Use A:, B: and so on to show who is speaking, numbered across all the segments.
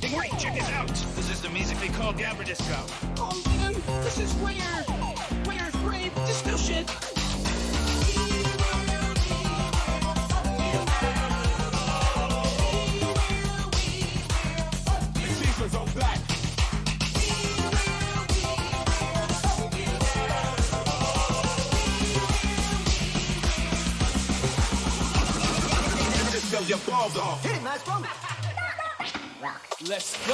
A: Hey, check this out. This is the musically called Gabberdisco. Oh man, this is Wayer's brave disco shit.
B: Seasons are back. Sell your balls off.
C: Hit it, Maestro. Rock.
B: Let's go.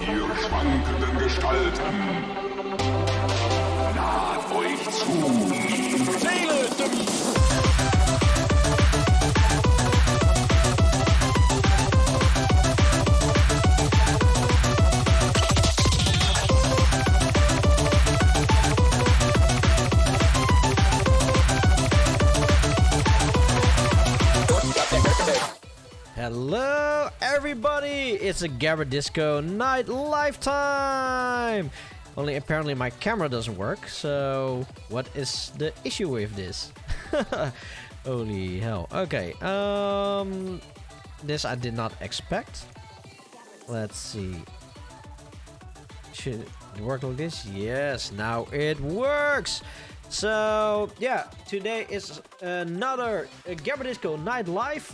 D: Ihr schwankenden Gestalten, naht euch zu.
E: Hello everybody, it's a Gabberdisco Night lifetime! Only apparently my camera doesn't work, so what is the issue with this? Holy hell. Okay, this I did not expect. Let's see. Should it work like this? Yes, now it works! So yeah, today is another Gabberdisco Night live.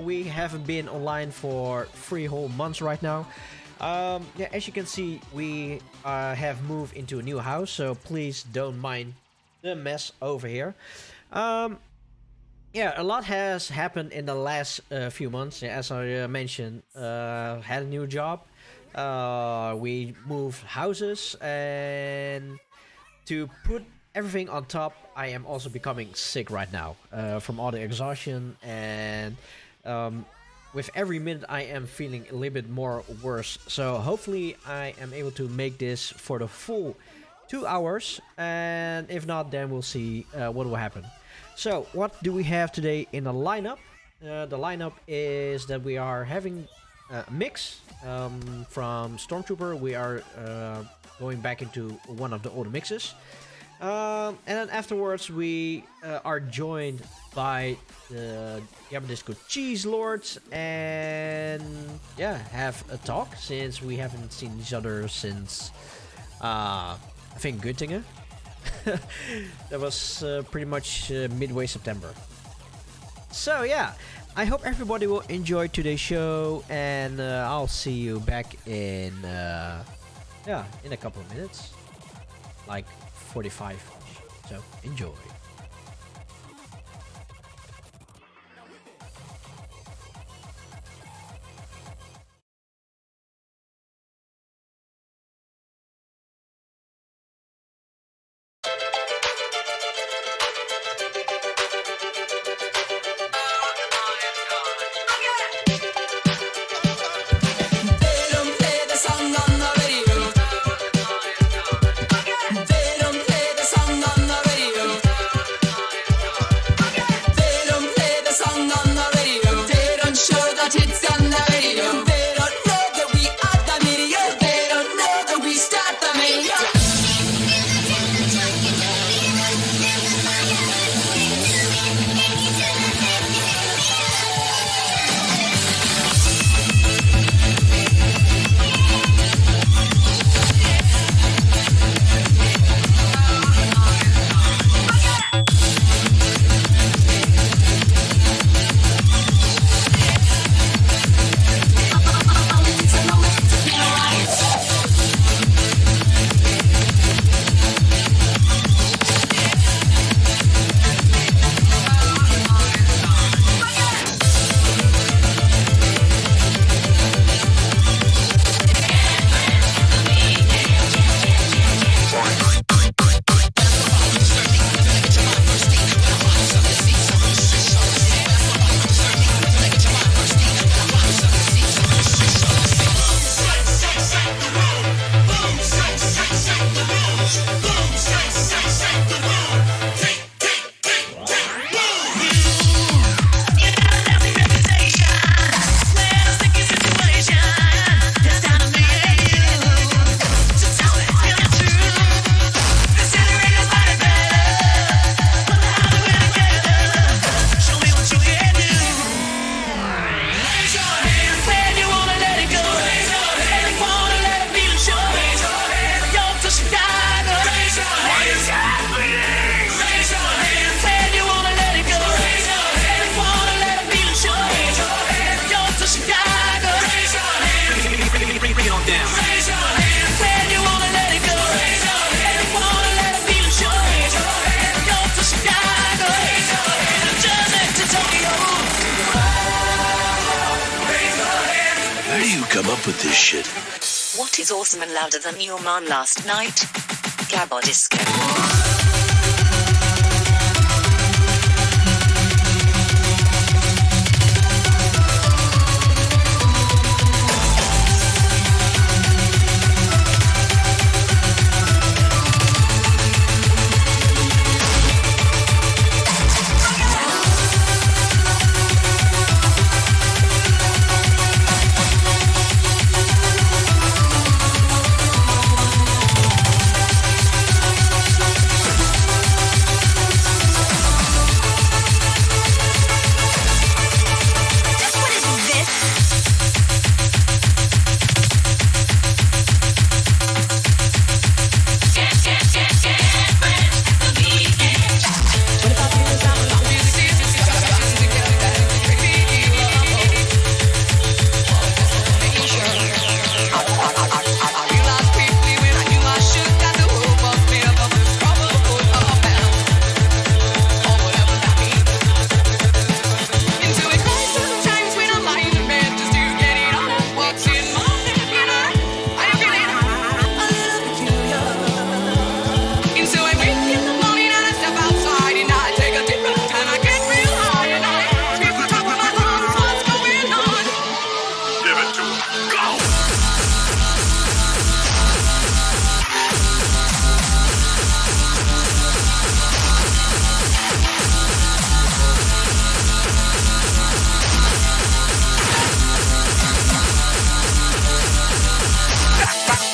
E: We haven't been online for 3 whole months right now. Yeah, as you can see, we have moved into a new house, so please don't mind the mess over here. Yeah, a lot has happened in the last few months. As I mentioned, had a new job. We moved houses, and to put everything on top, I am also becoming sick right now from all the exhaustion, and with every minute I am feeling a little bit more worse. So hopefully I am able to make this for the full 2 hours, and if not, then we'll see what will happen. So what do we have today in the lineup? The lineup is that we are having a mix from Stormtrooper. We are going back into one of the older mixes. And then afterwards, we are joined by the Gabberdisco Cheese Lords and yeah, have a talk since we haven't seen each other since I think Göttingen. That was pretty much midway September. So yeah, I hope everybody will enjoy today's show, and I'll see you back in in a couple of minutes, like 45. So enjoy.
F: Come up with this shit.
G: What is awesome and louder than your man last night? Gabberdisco.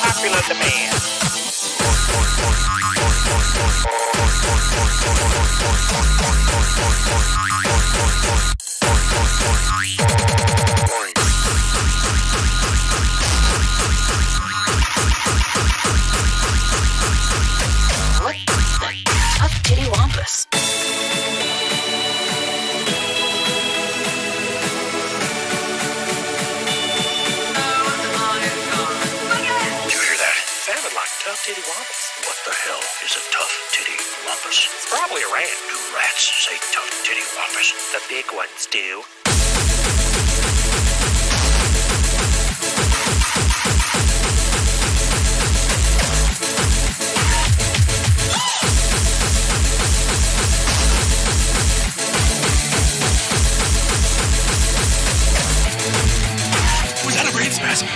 H: Popular demand.
G: What the tough titty wampus?
F: You hear that? Sounded like tough titty wampus. What the hell is a tough titty wampus? It's probably a rat. Do rats say tough titty wampus? The big ones do. Was that a brain spasm?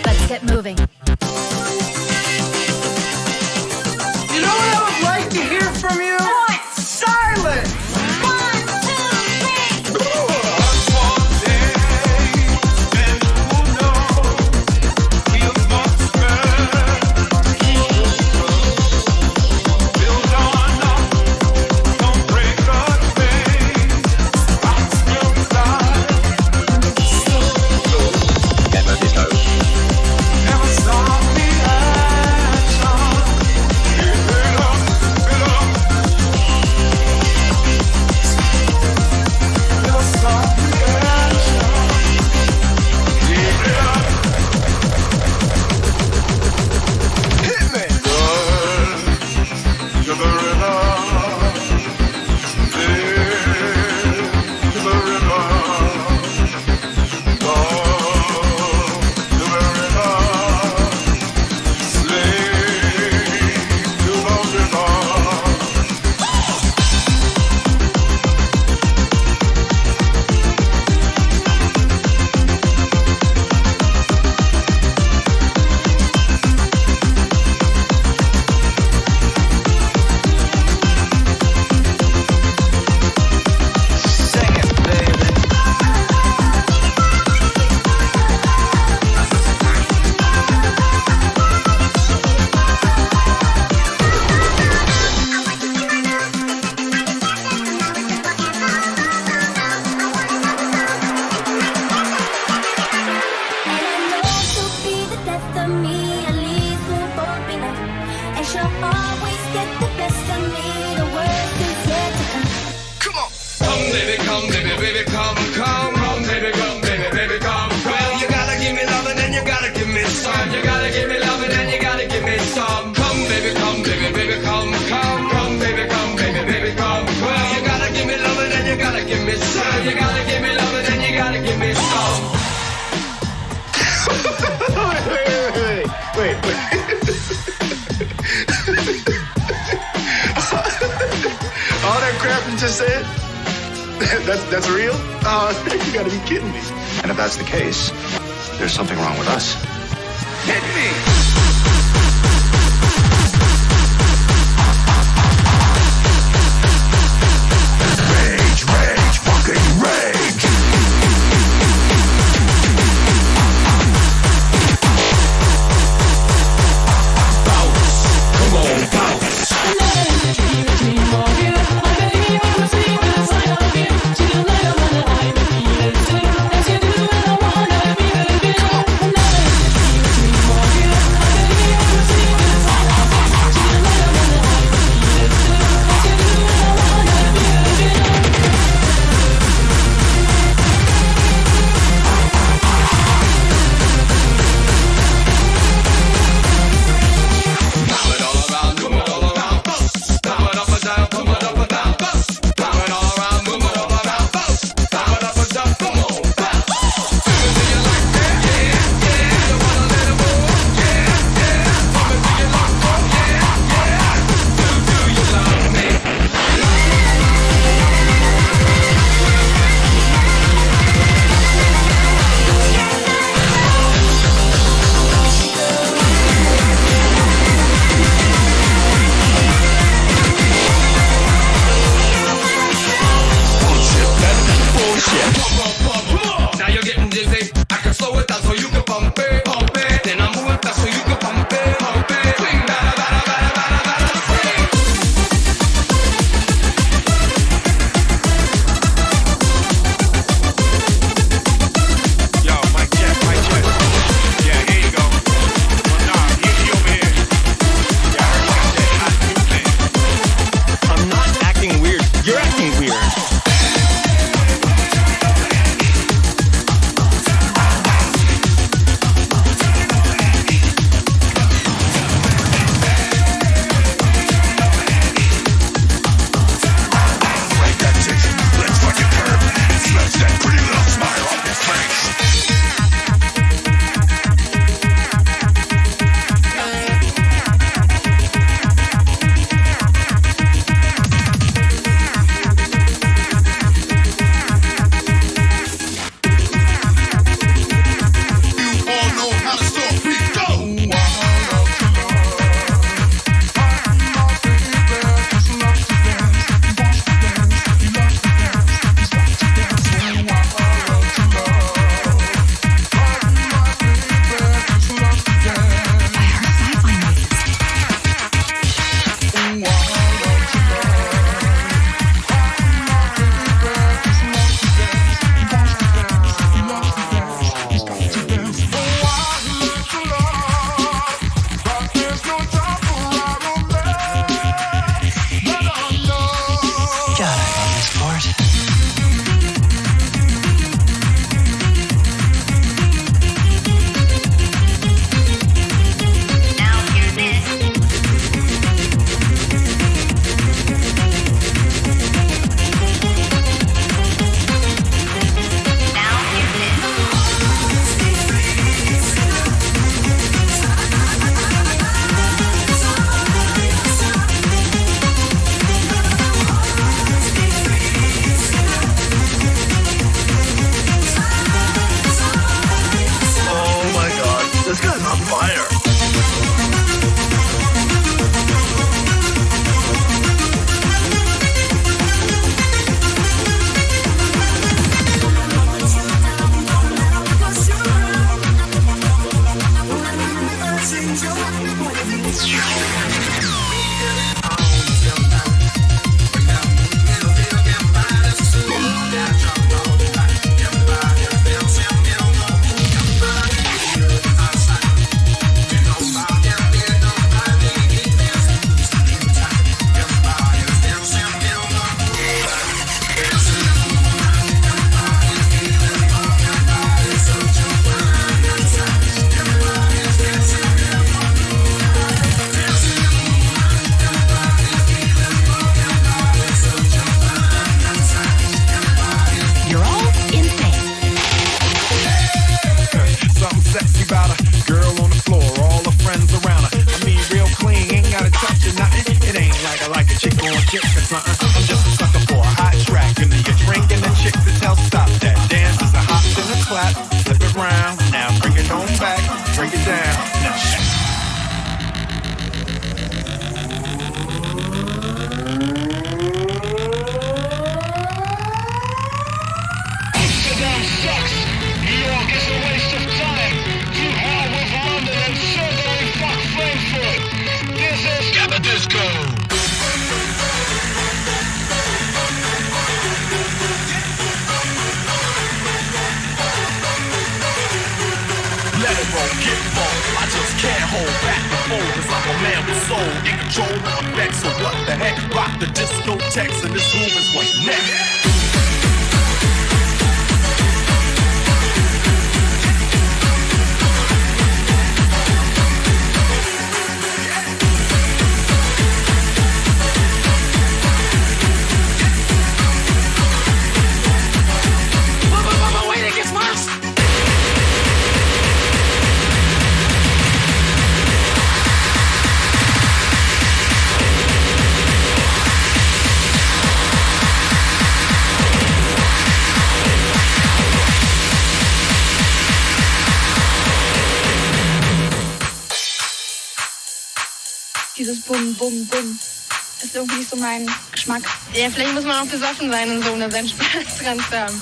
H: Let's get moving.
I: You know what I would like to hear from you? What? Silence!
B: Never stop me action.
J: All that crap you just said? That's real? You gotta be kidding me.
K: And if that's the case, there's something wrong with us.
J: Hit me!
K: Rage, rage, fucking rage! Bounce! Come on, bounce!
L: Dieses Bum, Bum, Bum ist irgendwie so mein Geschmack. Ja, vielleicht muss man auch besoffen sein und so, um da seinen Spaß dran zu haben.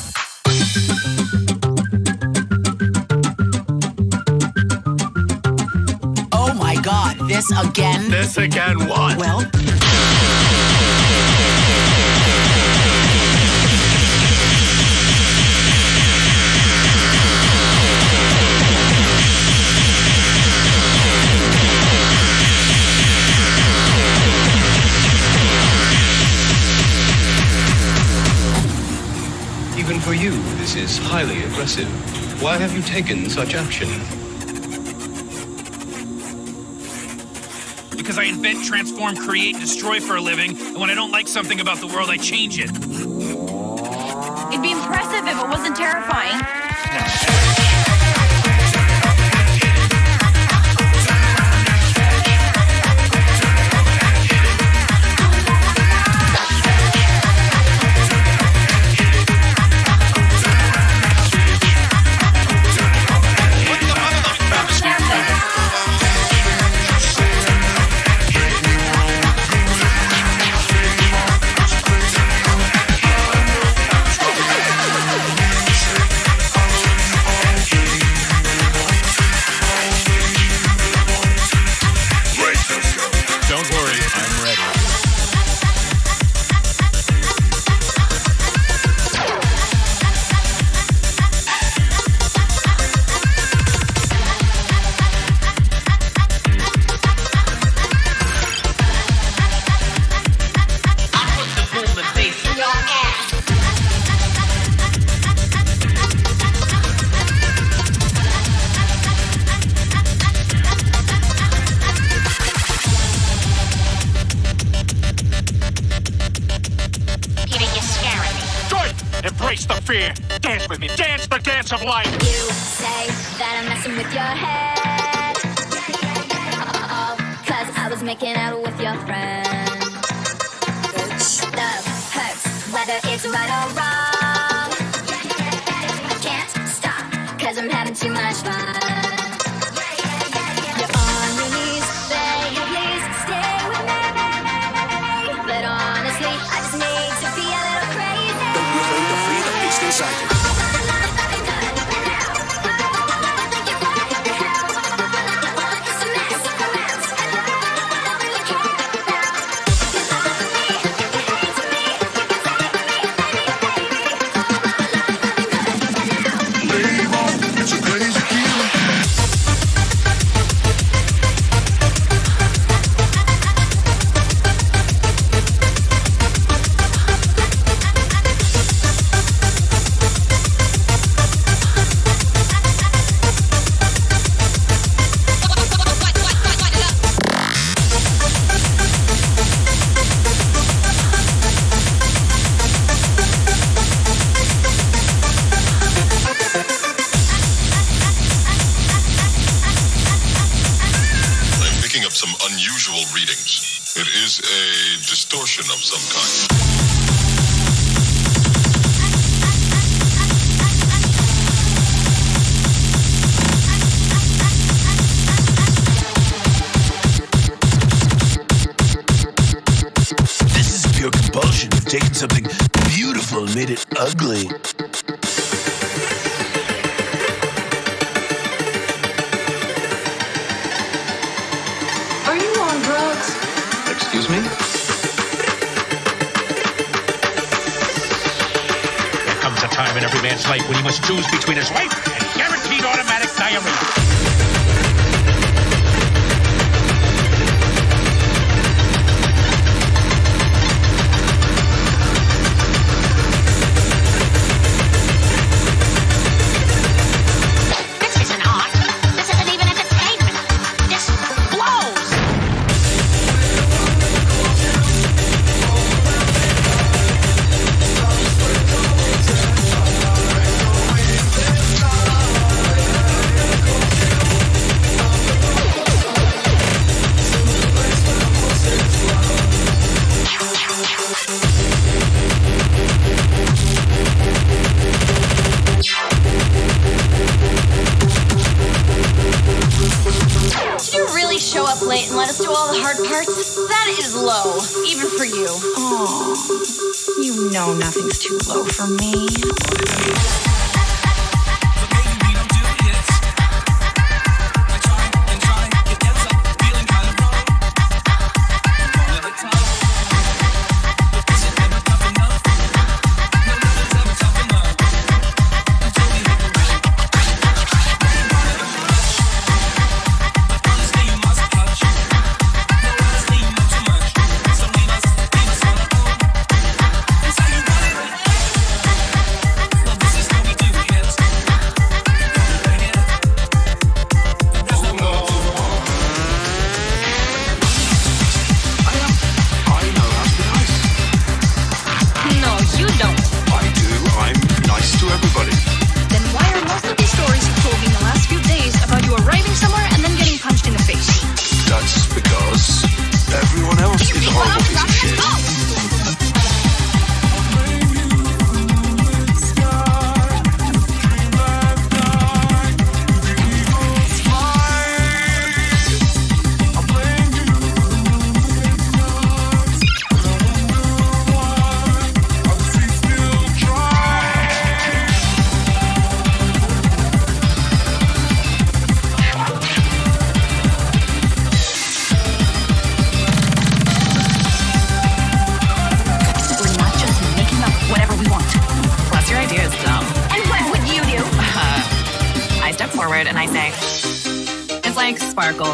M: Oh my God, this again?
K: This again what?
M: Well...
N: Even for you, this is highly aggressive. Why have you taken such action?
A: Because I invent, transform, create, and destroy for a living, and when I don't like something about the world, I change it.
H: It'd be impressive if it wasn't terrifying.
F: Embrace the fear. Dance with me. Dance the dance of life.
C: You say that I'm messing with your head. Oh, 'cause I was making out with your friend. Love hurts, whether it's right or wrong. I can't stop, 'cause I'm having too much fun. You're on your knees, begging, please stay with me. But honestly, I just need to be a little crazy.
K: The freedom is inside you.
D: usual readings. It is a distortion of some kind.
K: This is pure compulsion. You've taken something beautiful and made it ugly.
I: Are you on drugs?
N: Excuse me?
F: There comes a time in every man's life when he must choose between his wife and guaranteed automatic diarrhea.
H: Late and let us do all the hard parts? That is low, even for you.
L: Oh, you know nothing's too low for me.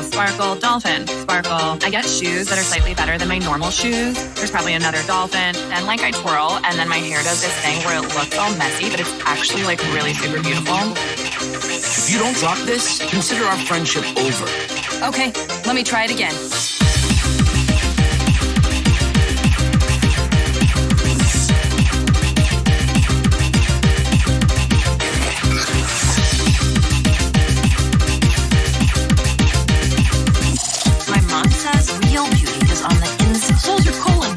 H: Sparkle, dolphin, sparkle. I get shoes that are slightly better than my normal shoes. There's probably another dolphin. And like I twirl, and then my hair does this thing where it looks all messy, but it's actually like really super beautiful.
K: If you don't drop this, consider our friendship over.
H: Okay, let me try it again.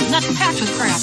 H: Not packed with crap.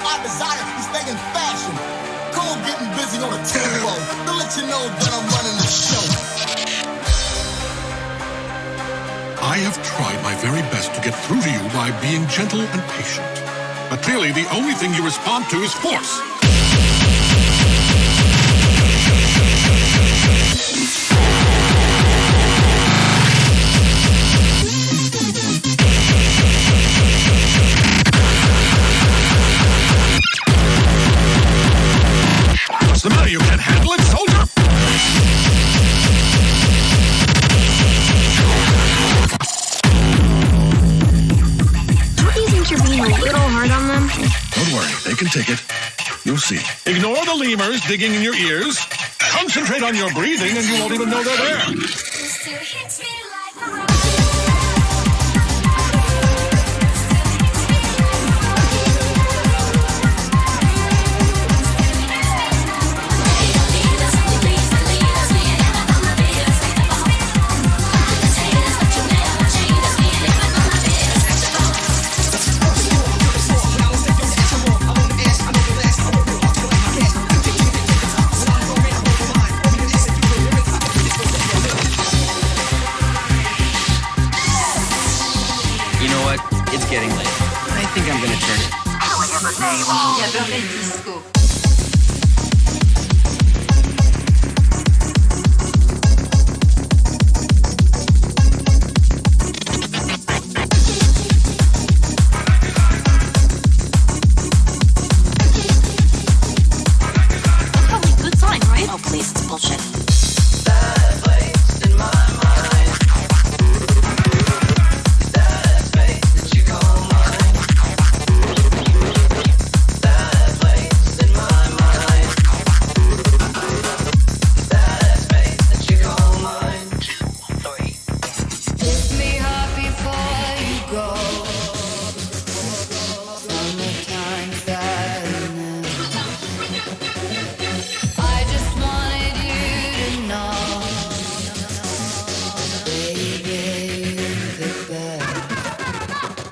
O: I decided to stay in fashion. Cole getting busy on the tempo to let you know that I'm running the show.
P: I have tried my very best to get through to you by being gentle and patient. But clearly the only thing you respond to is force. What's the matter? You can't handle it, soldier?
L: Don't you think you're being a little hard on them?
P: Don't worry, they can take it. You'll see. Ignore the lemurs digging in your ears. Concentrate on your breathing and you won't even know they're there.
Q: It's getting late. I think I'm gonna turn it.
R: Gabberdisco.
G: That's probably a good sign, right? Oh, please, it's bullshit.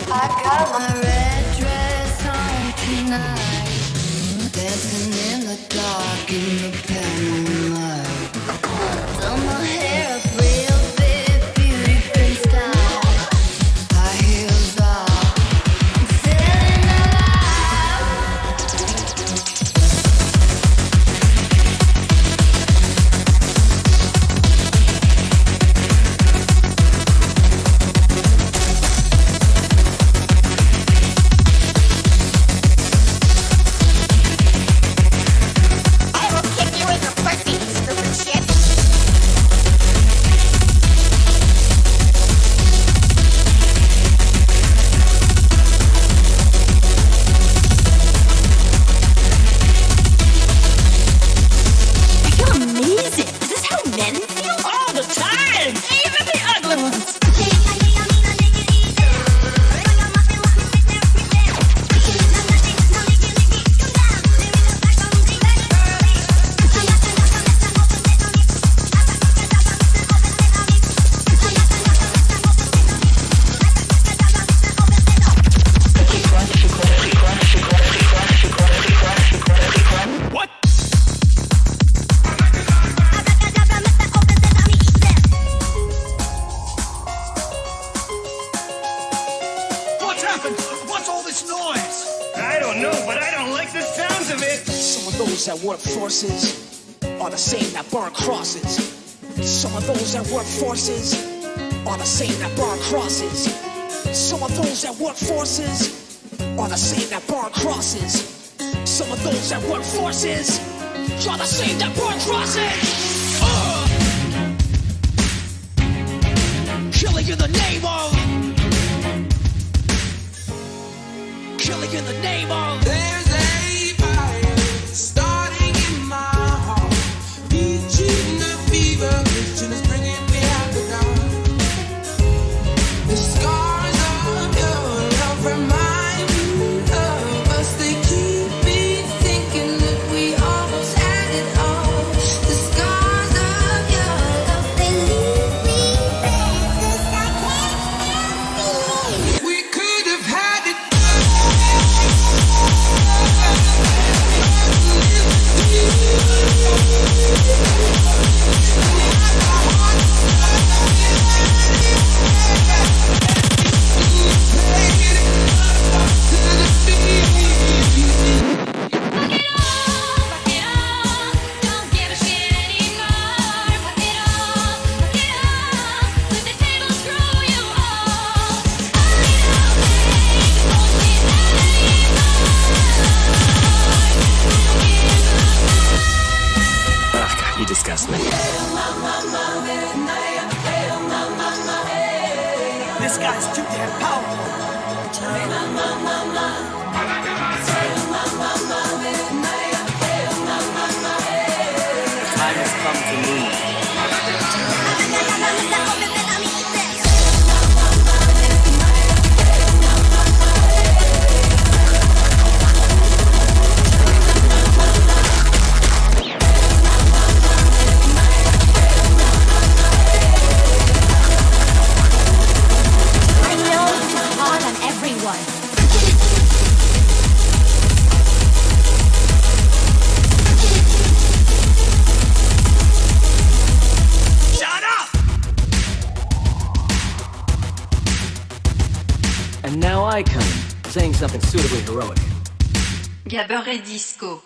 S: I got my red dress on tonight, dancing in the dark in the pale moonlight. Done my hair up real big, beauty queen style. High heels off, I'm feeling
F: That work forces are the same that burn crosses. Some of those that work forces are the same that burn crosses. Some of those that work forces are the same that burn crosses. Some of those that work forces are the same that burn crosses. Killing in the name of. Killing in the name of.
B: There's a fire starting in my heart, reaching the fever, reaching is bringing me out the dark. The scars of your love remind me of us. They keep me thinking that we almost had it all. The scars of your love, they leave me breathless. I can't feel it. We could have had it.
K: adjustment.
F: This guy's too damn powerful.
Q: Time has come to move.
C: I know it's hard on everyone.
F: Shut up!
Q: And now I come, saying something suitably heroic.
H: Gabberdisco.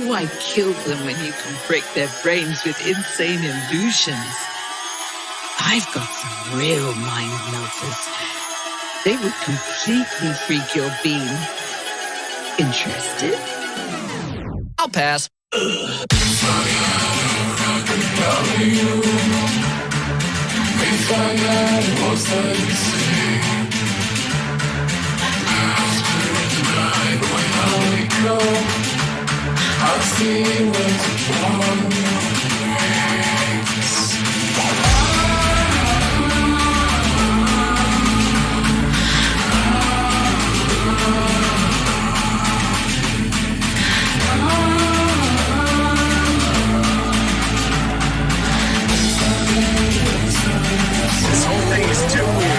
R: Why kill them when you can break their brains with insane illusions? I've got some real mind melters. They would completely freak your beam. Interested?
Q: I'll pass.
B: I'll see what's wrong.
K: This whole thing is too weird.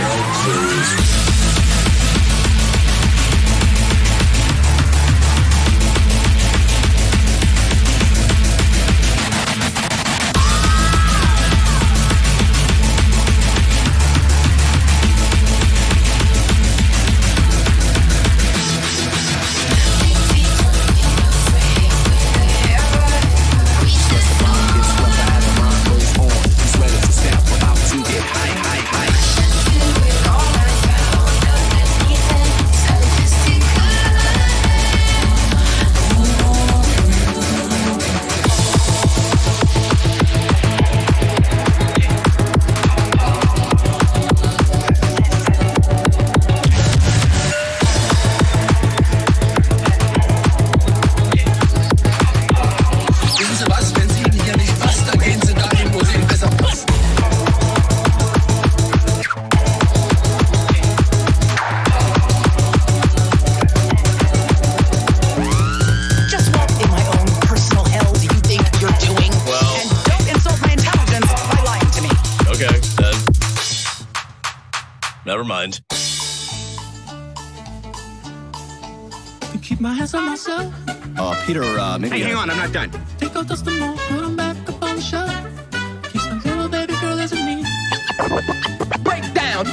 K: Never mind.
B: Keep my hands on myself.
K: Peter, maybe.
B: Hey, hang
K: on, I'm not done.
B: Take out dust and more, put them back up on the shelf. Kiss my little baby girl as a me. Break down.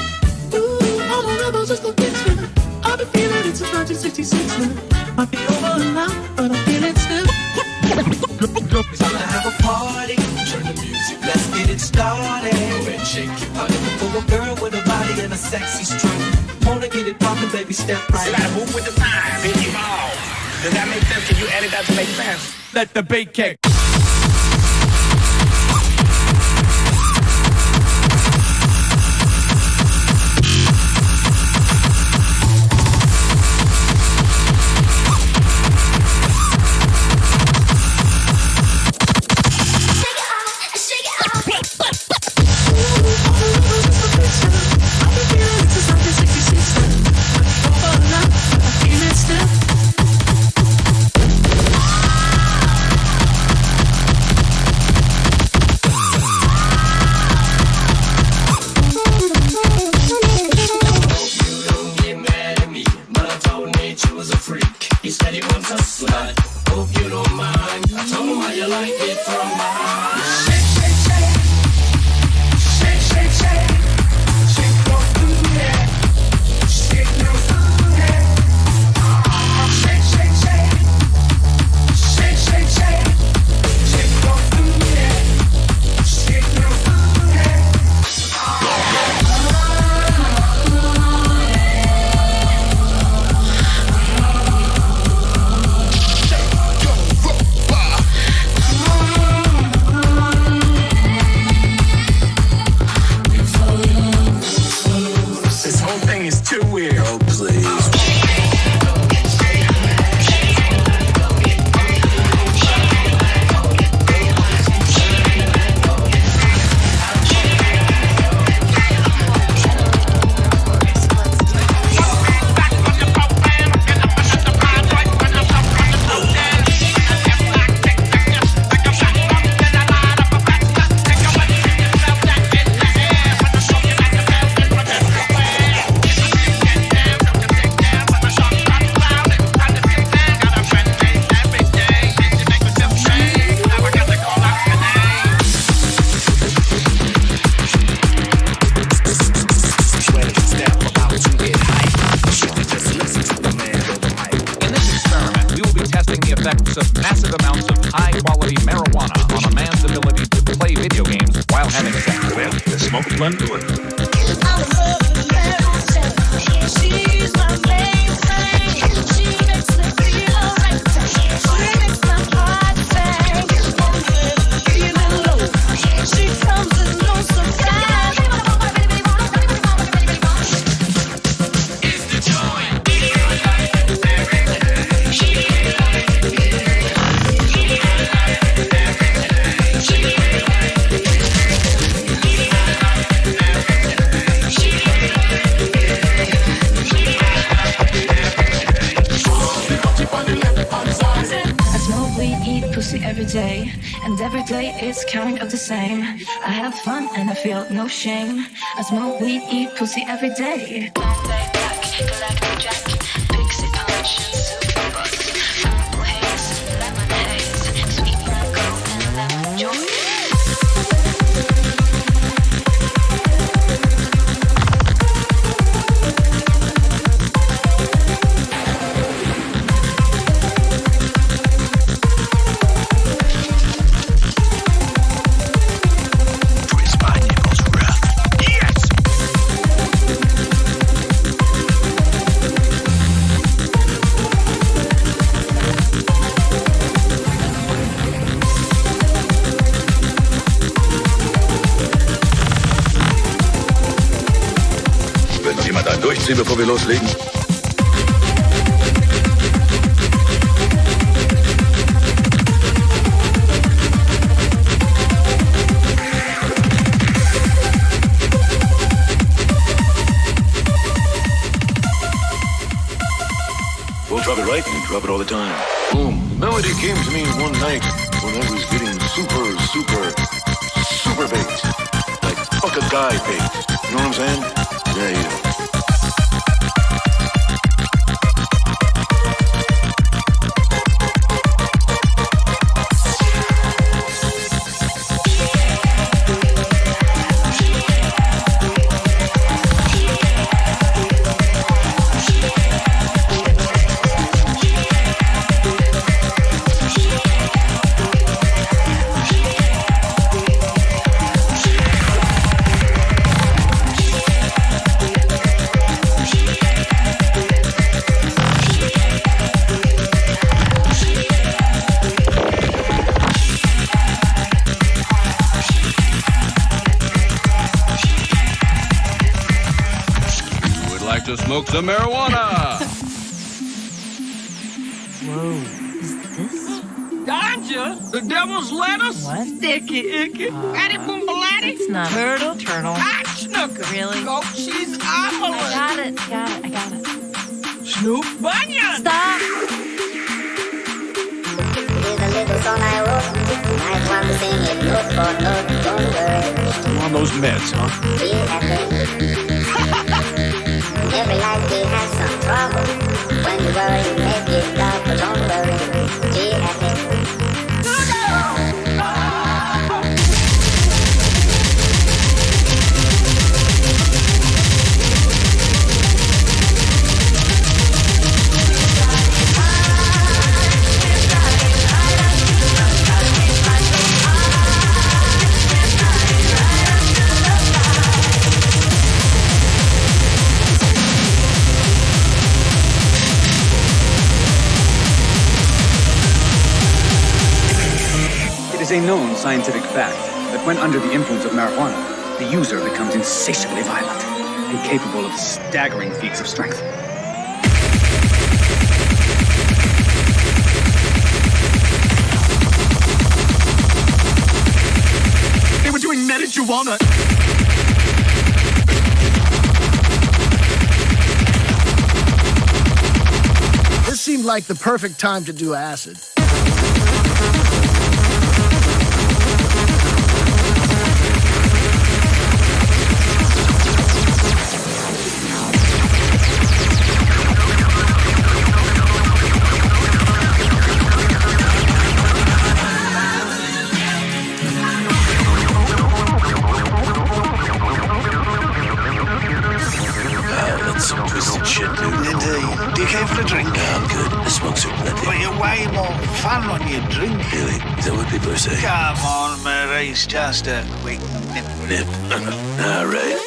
B: Ooh, all the rebels just look this way. I've been feeling it since 19. 1966 now. Might be over now, but I feel it still. It's time to have a party. Turn the music, let's get it started. Go and shake your body. For a girl with a body and a sexy strut. Wanna get it poppin', baby, step right.
A: You gotta move with the times and evolve. Does that make sense? Can you edit that to make sense?
B: Let the beat kick.
S: No shame. I smoke weed, eat pussy every day. Black, galactic jack, pixie punch, super buzz, purple haze, lemon haze, sweet mango and lemon joy.
K: Bevor wir loslegen. We'll drop it right and drop it all the time. Boom. Melody came to me one night when I was getting super baked. Like fuck a guy baked. You know what I'm saying? Yeah, you know.
N: like to smoke some marijuana.
R: Whoa, is this?
I: Ganja? The devil's lettuce?
R: What?
I: Sticky icky. Patty boombalatti?
R: It's not
I: Turtle?
R: Turtle.
I: Hot snooker.
R: Really?
I: Goat cheese omelet.
R: I got it.
I: Snoop Bunyan.
R: Stop.
S: Here's a little song I wrote. Might want to sing it note for note. Don't worry.
N: You on those meds, huh?
S: Be happy. Every life we have some trouble. When you worry, you make it double. Don't worry. Be happy.
T: It is a known scientific fact that when under the influence of marijuana, the user becomes insatiably violent and capable of staggering feats of strength.
O: They were doing marijuana. This seemed like the perfect time to do acid.
A: That's some twisted shit, dude. Indeed. Do you care for a drink?
K: Yeah, I'm good. I smoke some plenty.
A: But you're way more fun when you drink.
K: Really? Is that what people are saying?
A: Come on, Maurice, just a quick nip.
K: Nip. All right.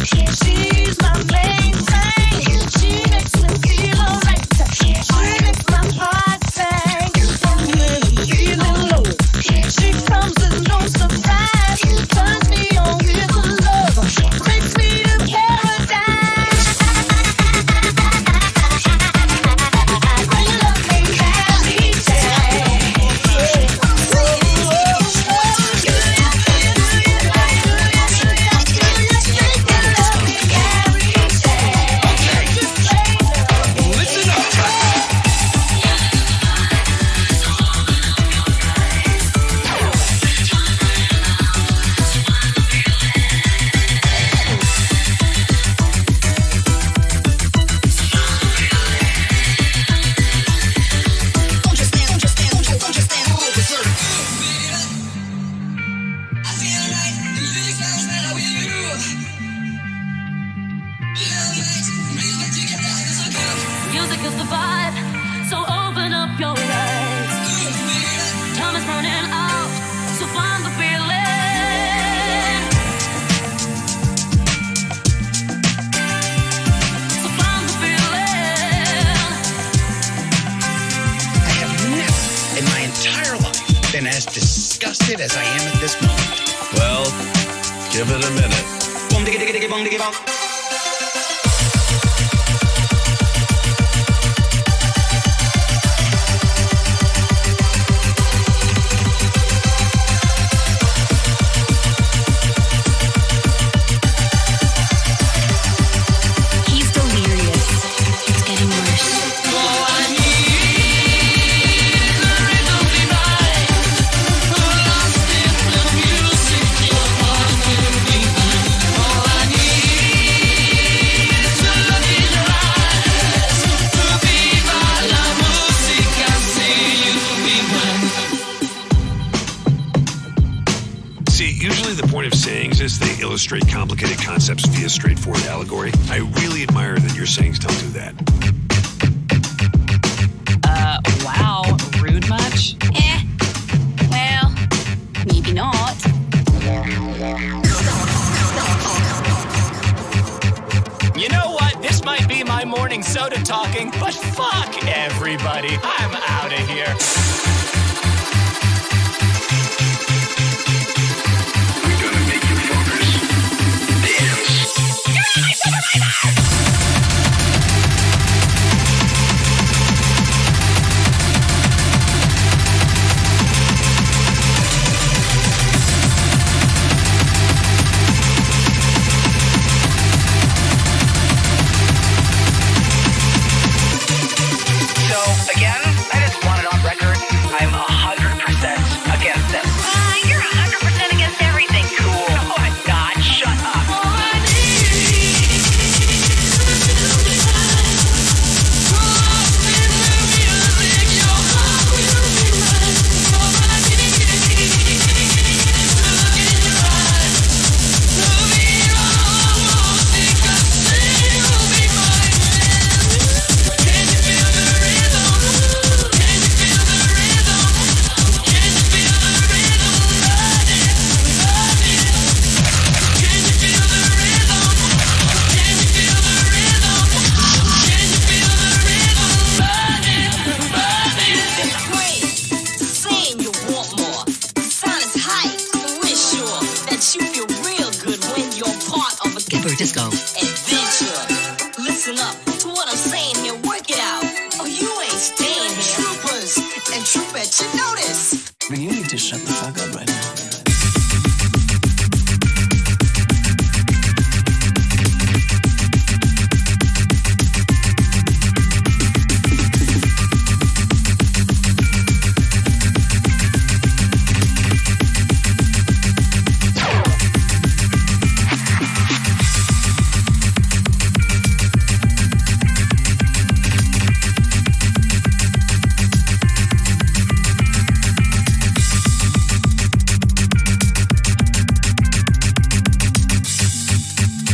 S: She's my main thing. She makes me feel alright. She makes my heart sing. When I'm feeling low, she comes as no surprise. Turns me on with her love. Takes me to paradise. I love me every
C: Music is the vibe, so open up your eyes. Time is running out, so find the feeling. So find the feeling.
U: I have never in my entire life been as disgusted as I am at this moment.
N: Well, give it a minute.
U: Boom, diggy, diggy, diggy, boom, diggy, boom.
C: He's delirious. It's getting worse.
V: See, usually the point of sayings is they illustrate complicated concepts via straightforward allegory. I really admire that your sayings don't do that.
H: Wow, rude much?
C: Well, maybe not.
W: You know what? This might be my morning soda talking,
E: But fuck everybody. I'm out of here.
K: We're gonna make you fuckers dance.
C: You're not my supervisor!
M: Again, I just want it on record. I'm 100% against this.
C: You're 100% against everything.
M: Cool. Oh my God, shut up.
C: Gabberdisco adventure. Listen up to what I'm saying here. Work it out. Oh, you ain't staying here. Troopers and troopers, you notice.
J: But you need to shut the fuck up right now.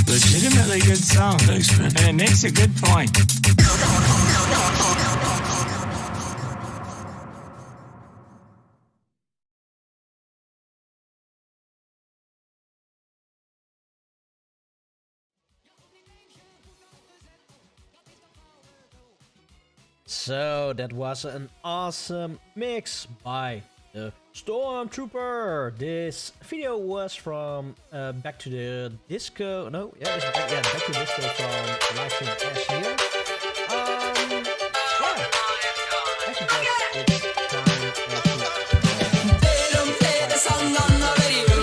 E: Legitimately good song.
K: Thanks, man.
E: And it makes a good point.
W: So that was an awesome mix by the Stormtrooper. This video was from Back to the Disco. No, yeah, Back to the Disco from live stream last year. Yeah, I think it's time
B: They don't play the song on the radio.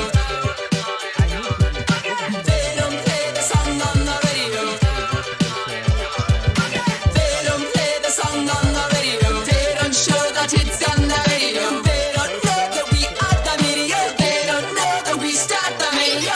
B: They don't play the song on the radio. They don't play the song on the radio. They don't show that it's on the radio. They don't know that we are the media. They don't know that we start the media.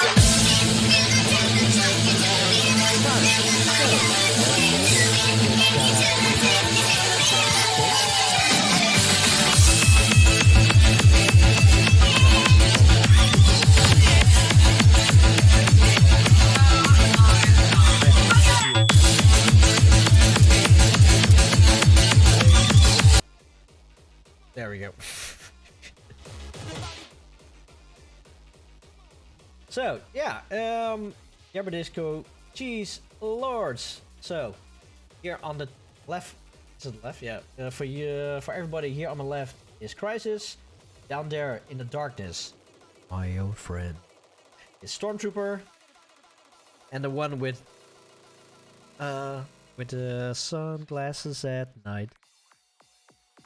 W: There we go. So yeah, Gabberdisco Cheese Lords. So here on the left, is it left? Yeah. For you, for everybody here on the left is Crisis. Down there in the darkness, my old friend is Stormtrooper, and the one with the sunglasses at night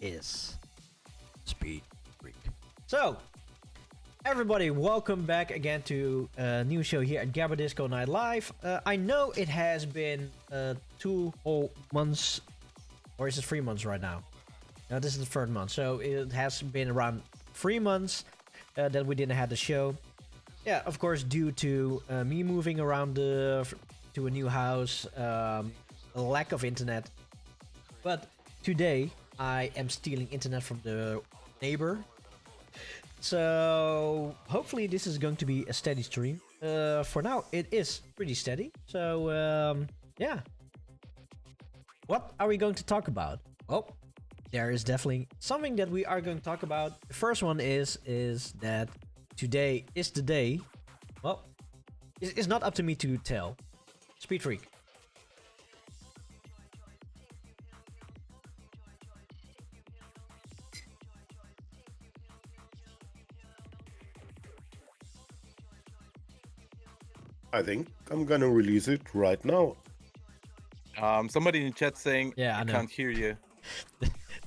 W: is Speed Freak. So, everybody, welcome back again to a new show here at Gabberdisco Night Live. I know it has been 2 whole months, or is it 3 months right now? No, this is the third month, so it has been around 3 months that we didn't have the show. Yeah, of course, due to me moving around to a new house, a lack of internet. But today, I am stealing internet from the neighbor. So hopefully this is going to be a steady stream. For now, it is pretty steady. So yeah. What are we going to talk about? Well, there is definitely something that we are going to talk about. The first one is that today is the day. Well, it's not up to me to tell. Speed Freak.
D: I think I'm gonna release it right now.
L: Somebody in the chat saying,
W: Yeah, I
L: I
W: know.
L: can't hear you.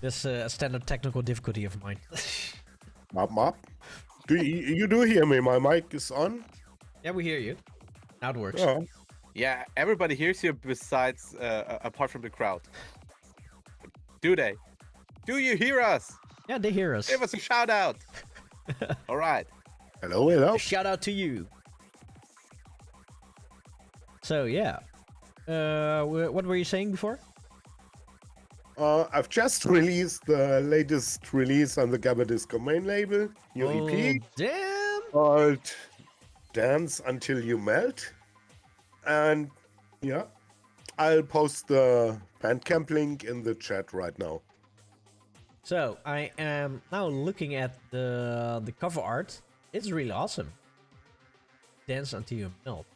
W: This a standard technical difficulty of mine.
D: Mop. Do you do hear me? My mic is on.
W: Yeah, we hear you. Now it works.
D: Yeah.
L: Yeah, everybody hears you besides, apart from the crowd. Do they? Do you hear us?
W: Yeah, they hear us.
L: Give us a shout out. All right.
D: Hello, hello.
W: Shout out to you. So yeah, what were you saying before?
D: I've just released the latest release on the Gabberdisco main label, new EP.
W: Damn!
D: Called Dance Until You Melt. And yeah, I'll post the Bandcamp link in the chat right now.
W: So I am now looking at the cover art. It's really awesome. Dance Until You Melt.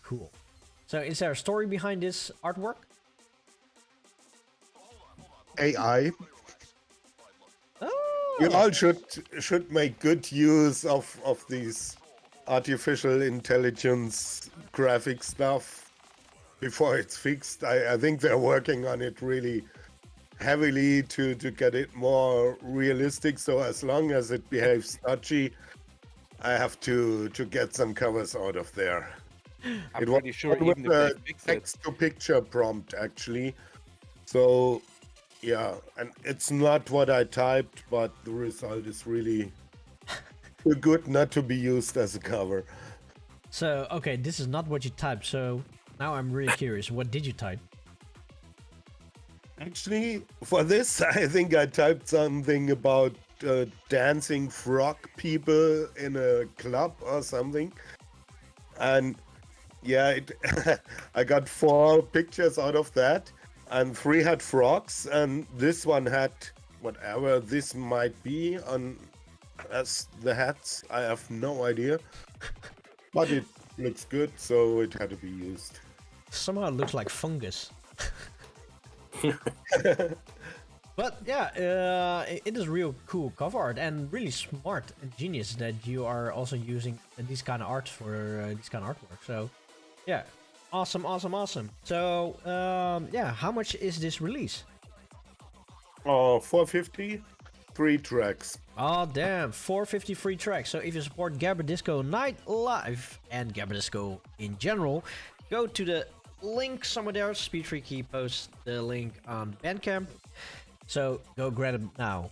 W: Cool. So is there a story behind this artwork?
D: AI.
W: Oh.
D: You all should make good use of these artificial intelligence graphic stuff before it's fixed. I think they're working on it really heavily to get it more realistic. So as long as it behaves dodgy, I have to get some covers out of there.
L: I'm pretty sure even if
D: a
L: they fix it.
D: text-to-picture prompt actually. So yeah, and it's not what I typed, but the result is really too good not to be used as a cover.
W: So okay, this is not what you typed. So now I'm really curious. What did you type?
D: Actually, for this, I think I typed something about dancing frog people in a club or something. And yeah, I got 4 pictures out of that, and 3 had frogs, and this one had whatever this might be on as the hats. I have no idea, but it looks good, so it had to be used.
W: Somehow it looks like fungus. But yeah, it is real cool cover art and really smart and genius that you are also using these kind of art for this kind of artwork. So yeah, awesome. So yeah, how much is this release?
D: 450, 3 tracks.
W: Oh damn, 450 free tracks. So if you support Gabberdisco Night Live and Gabberdisco in general, go to the link somewhere there. Speedfreaky posts the link on Bandcamp. So go grab them now.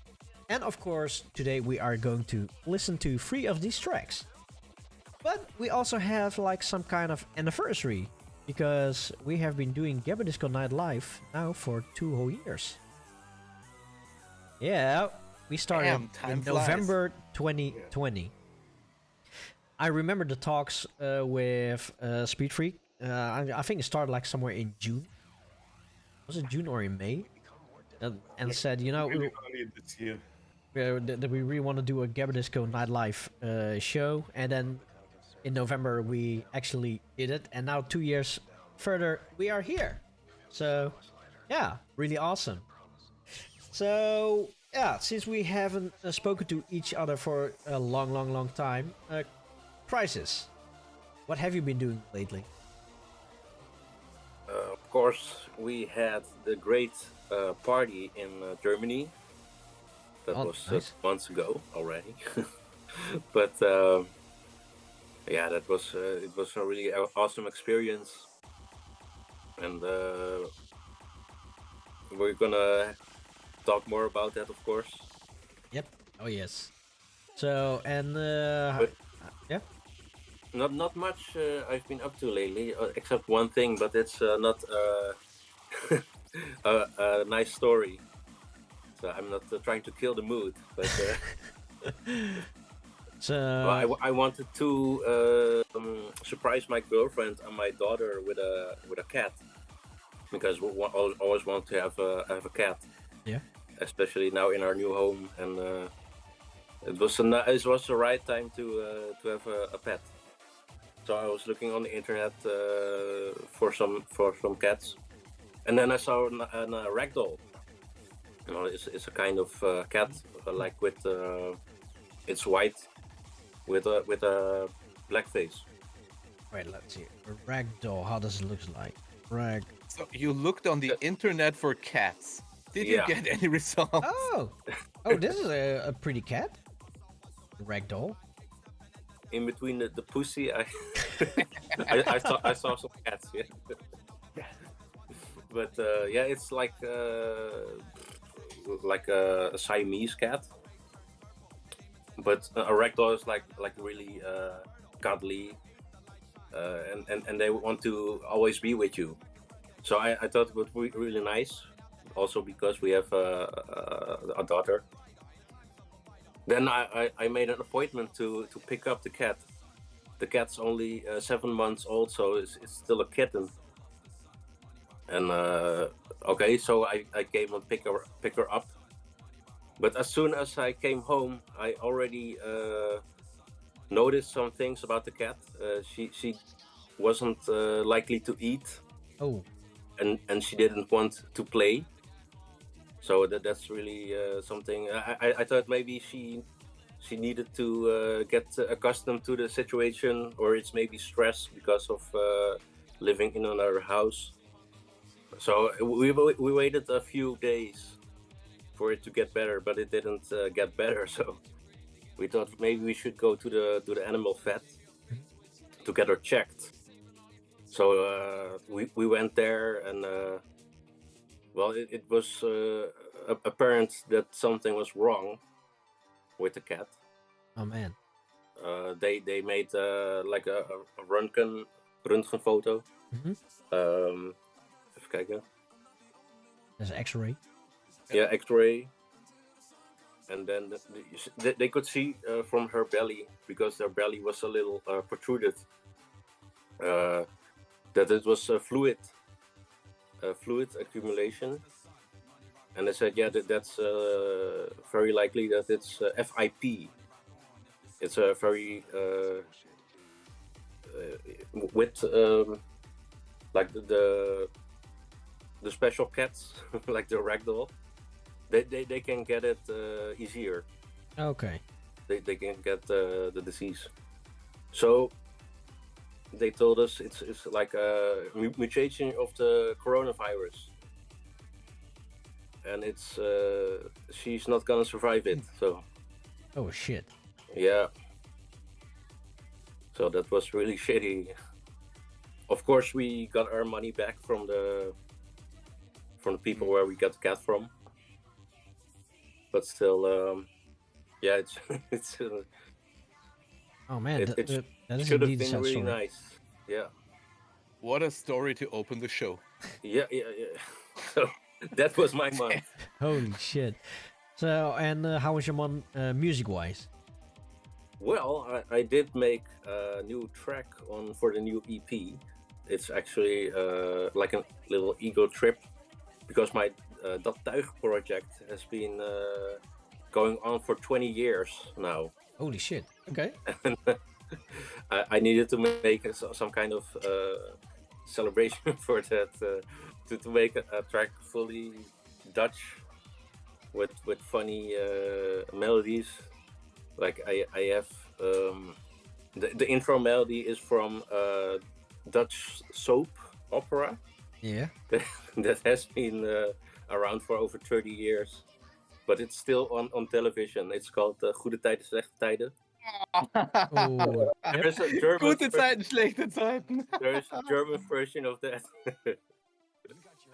W: And of course, today we are going to listen to 3 of these tracks. But we also have like some kind of anniversary, because we have been doing Gabberdisco Night Live now for 2 whole years. Yeah, we started in November 2020. I remember the talks with Speed Freak. I think it started like somewhere in June. Was it June or in May? And said, you know,
D: Really early this year.
W: that we really want to do a Gabberdisco Night Live show. And then in November we actually did it. And now 2 years further, we are here. So yeah, really awesome. So yeah, since we haven't spoken to each other for a long time, Crisis, what have you been doing lately?
P: Of course, we had the great party in Germany. That was
W: nice.
P: months ago already. But yeah, that was it was a really awesome experience, and we're gonna talk more about that, of course.
W: Yep. Oh yes. So and yeah.
P: Not much I've been up to lately, except one thing, but it's not a nice story. So I'm not trying to kill the mood, but
W: so
P: well, I wanted to surprise my girlfriend and my daughter with a cat, because we always want to have a cat.
W: Yeah.
P: Especially now in our new home, and it was the right time to have a pet. So I was looking on the internet for some cats, and then I saw a ragdoll. You know, it's a kind of cat like with it's white with a black face.
W: Wait, let's see. A ragdoll. How does it look like? Rag.
L: So you looked on the internet for cats. Did you get any results?
W: Oh, oh, this is a pretty cat. Ragdoll.
P: In between the pussy, I saw some cats. Yeah. But yeah, it's like a Siamese cat. But a ragdoll is like really cuddly, and they want to always be with you. So I thought it would be really nice, also because we have a daughter. Then I made an appointment to pick up the cat. The cat's only 7 months old, so it's still a kitten. And okay, so I came and pick her up. But as soon as I came home, I already noticed some things about the cat. She wasn't likely to eat.
W: Oh.
P: And she didn't want to play. So that's really something. I thought maybe she needed to get accustomed to the situation, or it's maybe stress because of living in another house. So we waited a few days for it to get better, but it didn't get better. So we thought maybe we should go to the animal vet to get her checked. So we went there, and well, it was apparent that something was wrong with the cat.
W: Oh man.
P: They made like a röntgen photo. Even kijken.
W: There's an X-ray.
P: Yeah, X-ray. And then they could see from her belly, because her belly was a little protruded, that it was fluid accumulation. And they said, yeah, that's very likely that it's FIP. It's a very with like the special cats, like the ragdoll. They can get it easier.
W: Okay.
P: They can get the disease. So they told us it's like a mutation of the coronavirus, and it's she's not gonna survive it. So.
W: Oh shit.
P: Yeah. So that was really shitty. Of course, we got our money back from the people where we got the cat from. But still, yeah, it's.
W: Oh man, that is
P: should have
W: indeed a
P: been
W: sad
P: really
W: story.
P: nice. Yeah.
L: What a story to open the show.
P: Yeah. So that was my month.
W: Holy shit. So, and how was your month music-wise?
P: Well, I did make a new track for the new EP. It's actually like a little ego trip, because my Dat Tuig project has been going on for 20 years now.
W: Holy shit. Okay.
P: And I needed to make some kind of celebration for that, to make a track fully Dutch with funny melodies. Like I have the intro melody is from Dutch soap opera.
W: Yeah.
P: That has been around for over 30 years, but it's still on television. It's called Goede Tijden, Slechte Tijden.
W: Oh,
P: There's a German
L: Gute Zeiten, schlechte Zeiten.
P: There's a German version of that.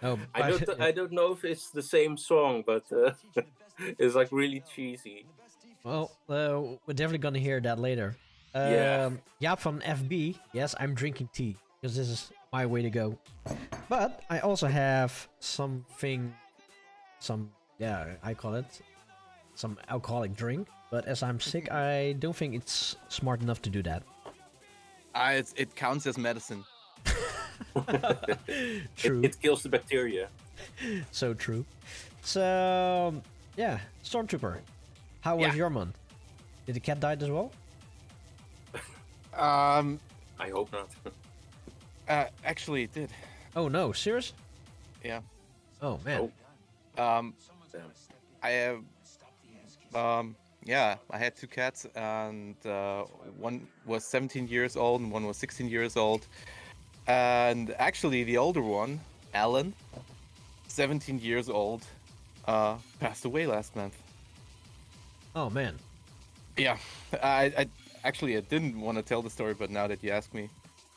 W: Oh,
P: I don't know if it's the same song, but it's like really cheesy.
W: Well, we're definitely gonna hear that later.
P: Yeah.
W: Jaap from FB. Yes, I'm drinking tea because this is my way to go. But I also have I call it some alcoholic drink. But as I'm sick, I don't think it's smart enough to do that.
L: It counts as medicine.
W: True.
P: It kills the bacteria.
W: So true. So yeah, Stormtrooper. How was your month? Did the cat die as well?
P: I hope not.
L: Actually, it did.
W: Oh no, serious?
L: Yeah.
W: Oh man.
L: I have yeah, I had two cats, and one was 17 years old and one was 16 years old. And actually, the older one, Alan, 17 years old, passed away last month.
W: Oh man.
L: Yeah, I actually I didn't want to tell the story, but now that you ask me,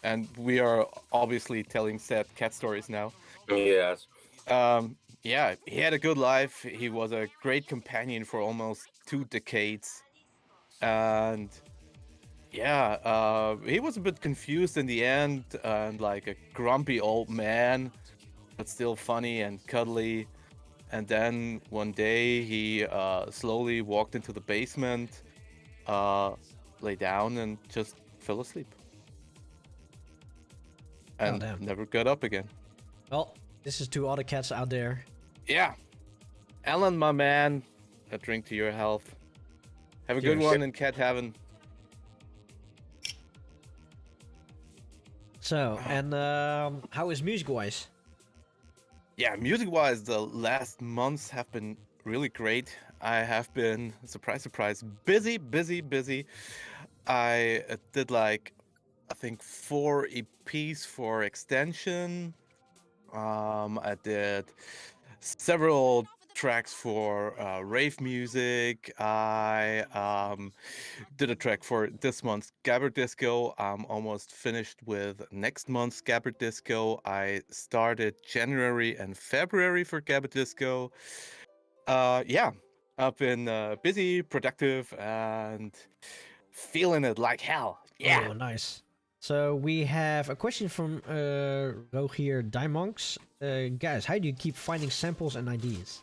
L: and we are obviously telling sad cat stories now.
P: Yes.
L: Yeah, he had a good life. He was a great companion for almost 2 decades, and yeah, he was a bit confused in the end, and like a grumpy old man, but still funny and cuddly. And then one day he slowly walked into the basement, lay down, and just fell asleep. And
W: damn.
L: never got up again.
W: Well, this is to all the cats out there.
L: Yeah. Alan, my man, a drink to your health. Have a good
W: Cheers.
L: one in cat heaven.
W: So, and how is music-wise?
L: Yeah, music-wise, the last months have been really great. I have been, surprise, surprise, busy. I did like, I think 4 EPs for extension. I did several tracks for rave music. I did a track for this month's Gabberdisco. I'm almost finished with next month's Gabberdisco. I started January and February for Gabberdisco. Yeah, I've been busy, productive, and feeling it like hell. Yeah.
W: Oh, nice. So we have a question from Rogier Diamonds. Guys, how do you keep finding samples and ideas?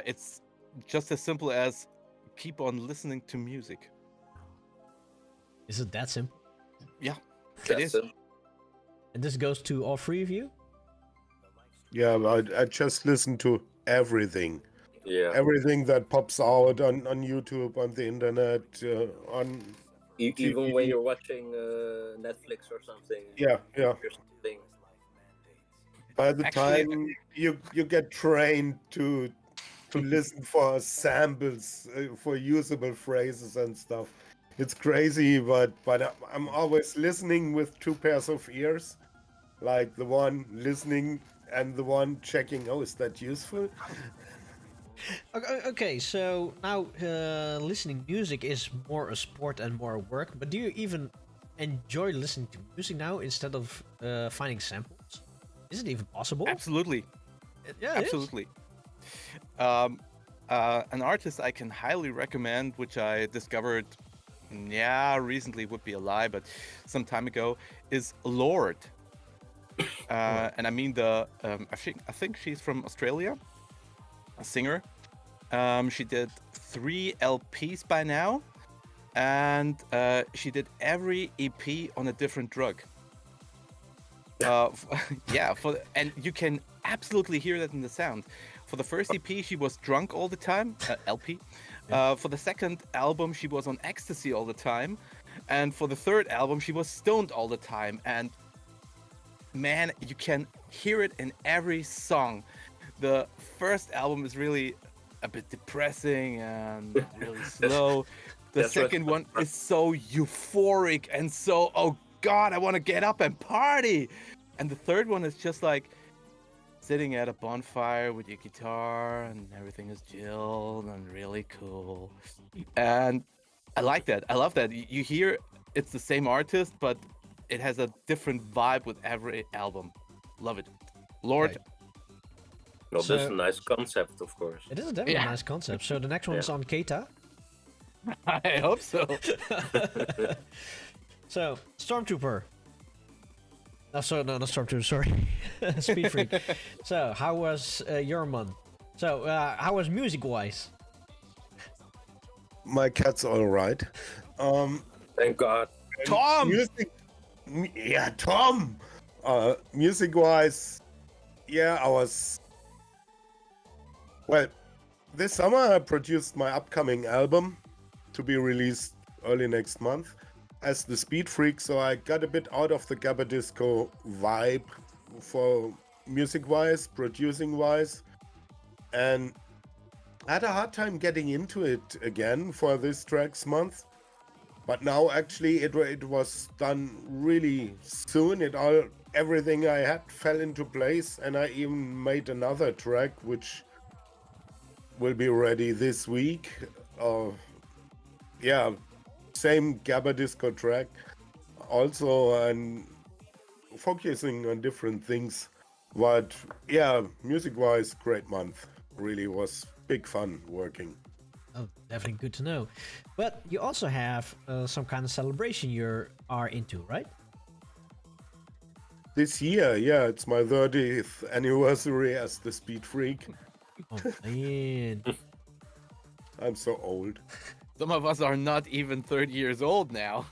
L: It's just as simple as keep on listening to music.
W: Is it that simple?
L: Yeah, it is.
W: And this goes to all 3 of you?
D: Yeah, I just listen to everything.
P: Yeah.
D: Everything that pops out on YouTube, on the internet, on
P: Even
D: TV.
P: when you're watching Netflix or something.
D: Yeah.
P: Or something.
D: By the
L: Actually,
D: time you get trained to listen for samples, for usable phrases and stuff, it's crazy. But I'm always listening with 2 pairs of ears, like the one listening and the one checking. Oh, is that useful?
W: Okay, so now listening music is more a sport and more work, but do you even enjoy listening to music now instead of finding samples? Is it even possible?
L: Absolutely.
W: Yeah, it is.
L: Absolutely. An artist I can highly recommend, which I discovered, recently would be a lie, but some time ago, is Lord. And I mean I think she's from Australia, a singer. She did 3 LPs by now, and she did every EP on a different drug. And you can absolutely hear that in the sound. For the first EP, she was drunk all the time, LP. For the second album, she was on ecstasy all the time, and for the third album, she was stoned all the time. And man, you can hear it in every song. The first album is really a bit depressing and really slow. The second one is so euphoric and so, oh God, I want to get up and party. And the third one is just like sitting at a bonfire with your guitar and everything is chilled and really cool. And I like that. I love that. You hear it's the same artist, but it has a different vibe with every album. Love it. Lord.
W: Right.
P: Well, that's a nice concept, of course.
W: It is definitely a nice concept. So the next one's on Keita.
L: I hope so.
W: So, Stormtrooper. No, not Stormtrooper, sorry. Speed Freak. So, how was your month? So, how was music-wise?
D: My cat's all right.
P: Thank God.
L: Tom!
D: Tom! Music-wise, I was... Well, this summer I produced my upcoming album to be released early next month as the Speed Freak, so I got a bit out of the Gabberdisco vibe for music-wise, producing-wise, and I had a hard time getting into it again for this Tracks month, but now actually it was done really soon. Everything I had fell into place, and I even made another track which will be ready this week. Yeah, same Gabberdisco track. Also, I'm focusing on different things, but yeah, music-wise, great month. Really was big fun working.
W: Oh, definitely good to know. But you also have some kind of celebration you are into, right?
D: This year, yeah, it's my 30th anniversary as the Speed Freak.
W: Oh, man.
D: I'm so old.
L: Some of us are not even 30 years old now.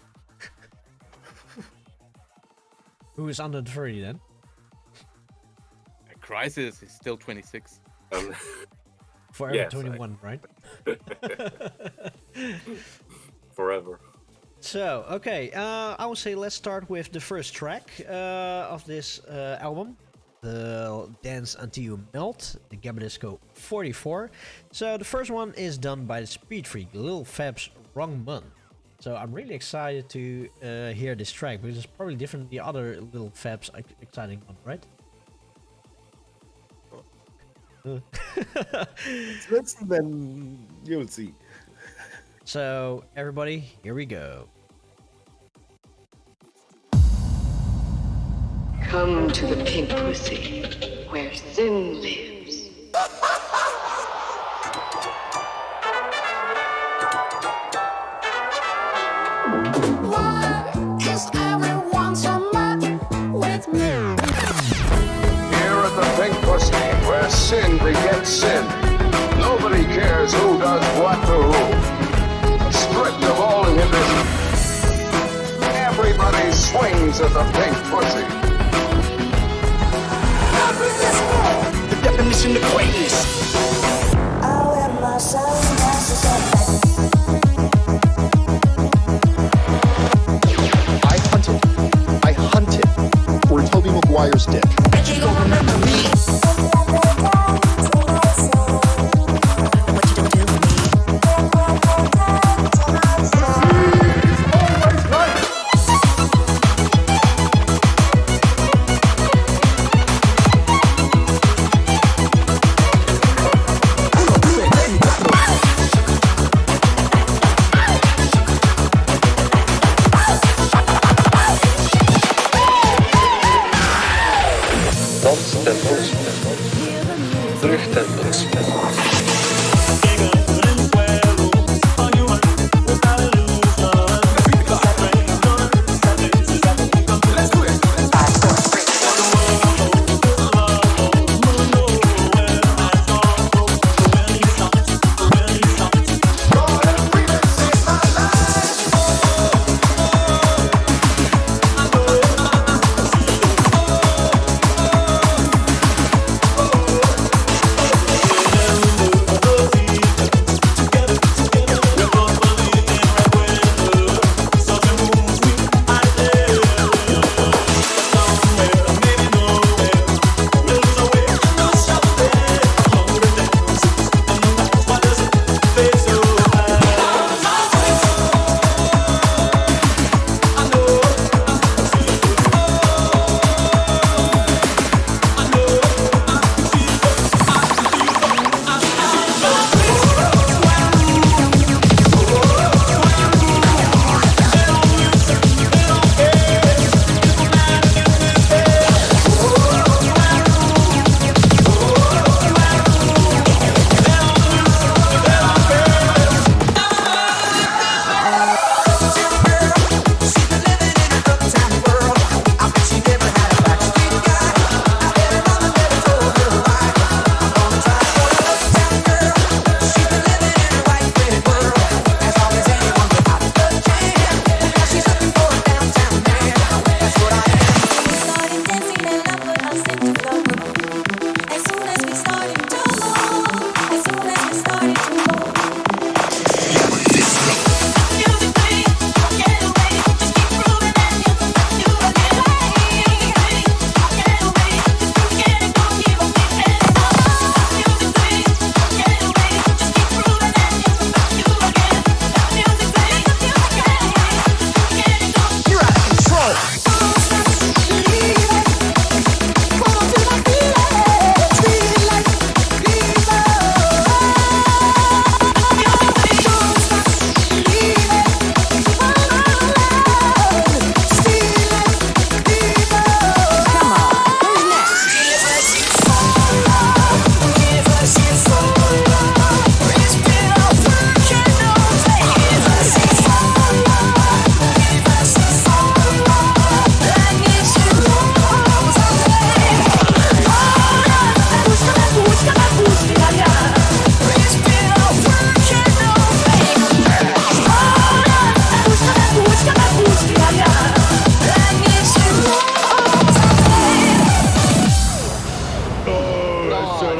W: Who is under 30 then?
L: Crisis is still 26.
W: Forever
P: yes,
W: 21, right?
P: Forever.
W: So, okay, I would say let's start with the first track of this album, the Dance Until You Melt, the Gabberdisco 44. So the first one is done by the Speed Freak, Lil Fab's Wrong Month. So I'm really excited to hear this track, because it's probably different than the other Lil Fab's exciting one, right?
D: Listen, then you'll see.
W: So everybody, here we go.
R: Come to the pink pussy, where sin lives.
S: Why is everyone so mad with me?
F: Here at the pink pussy, where sin begets sin. Nobody cares who does what to who. Stripped of all inhibition. Everybody swings at the pink pussy.
U: The definition of greatness.
G: I hunted for Toby Maguire's dick.
S: Bet you gon' remember me.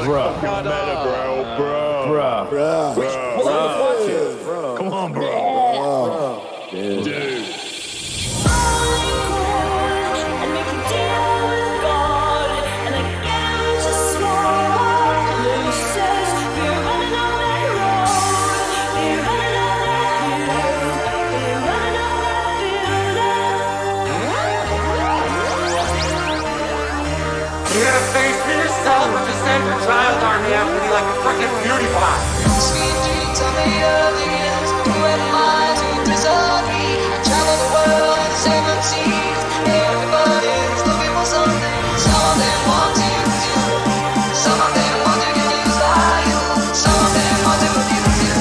K: Bruh.
V: Come on, bro. Dude.
B: You gotta face yourself with the sacred child army after me like a freaking beauty pie. Sweet dreams of the early years. Who am I to disagree? I travel the world in the seven seas. Everybody's looking for something. Some of them want to use you. Some of them want to get used by you. Some of them want to abuse you.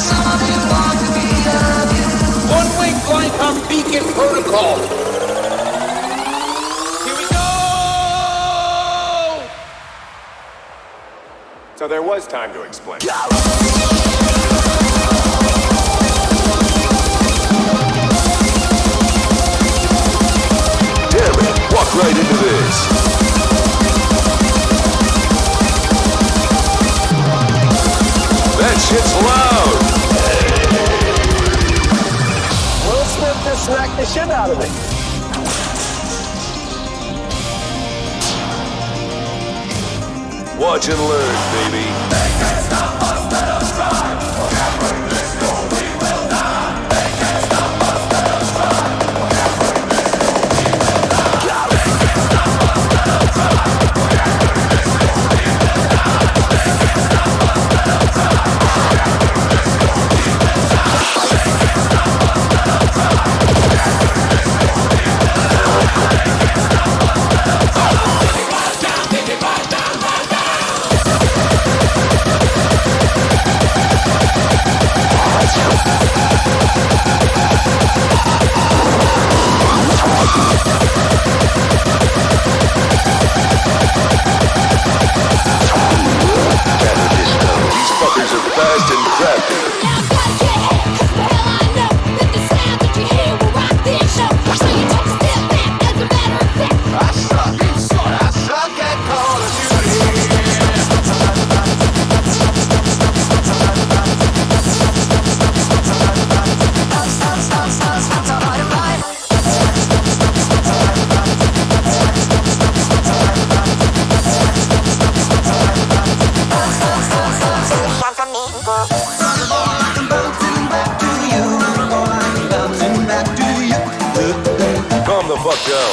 B: Some of them want to be abused. One way flight on Beacon Protocol.
I: So there was time to explain.
V: Damn it, walk right into this. That shit's loud.
F: Will Smith just smacked the shit out of me.
V: Watch and learn, baby. These fuckers are fast and crafty.
B: I suck at Call of
V: Calm the fuck down.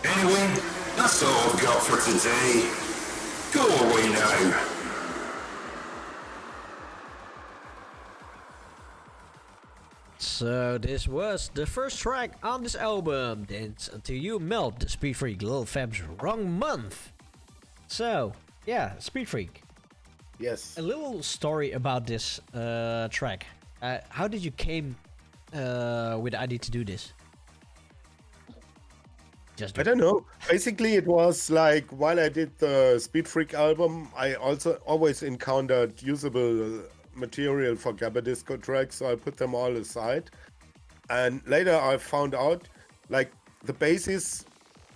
V: Anyway, that's all I've got for today. Go away now.
W: So this was the first track on this album, Dance Until You Melt, the Speed Freak Lil Fab's Wrong Month. So, yeah, Speed Freak.
D: Yes.
W: A little story about this track. How did you came with the idea to do this?
D: I don't know. Basically, it was like while I did the Speed Freak album, I also always encountered usable material for Gabberdisco tracks, so I put them all aside. And later I found out, like, the basis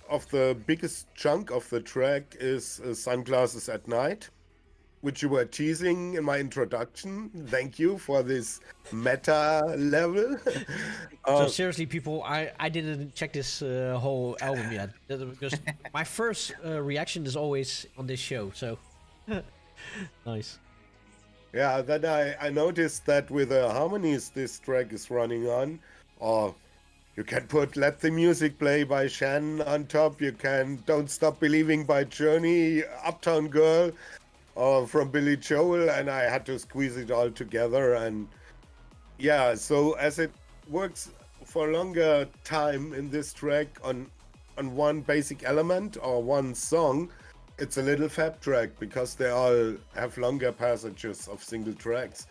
D: of the biggest chunk of the track is Sunglasses at Night, which you were teasing in my introduction. Thank you for this meta level.
W: So seriously, people, I didn't check this whole album yet, because my first reaction is always on this show, so nice.
D: Yeah, then I noticed that with the harmonies this track is running on, or you can put Let the Music Play by Shannon on top, you can Don't Stop Believing by Journey, Uptown Girl. from Billy Joel, and I had to squeeze it all together. And yeah, so as it works for a longer time in this track on one basic element or one song, it's a little fab track because they all have longer passages of single tracks.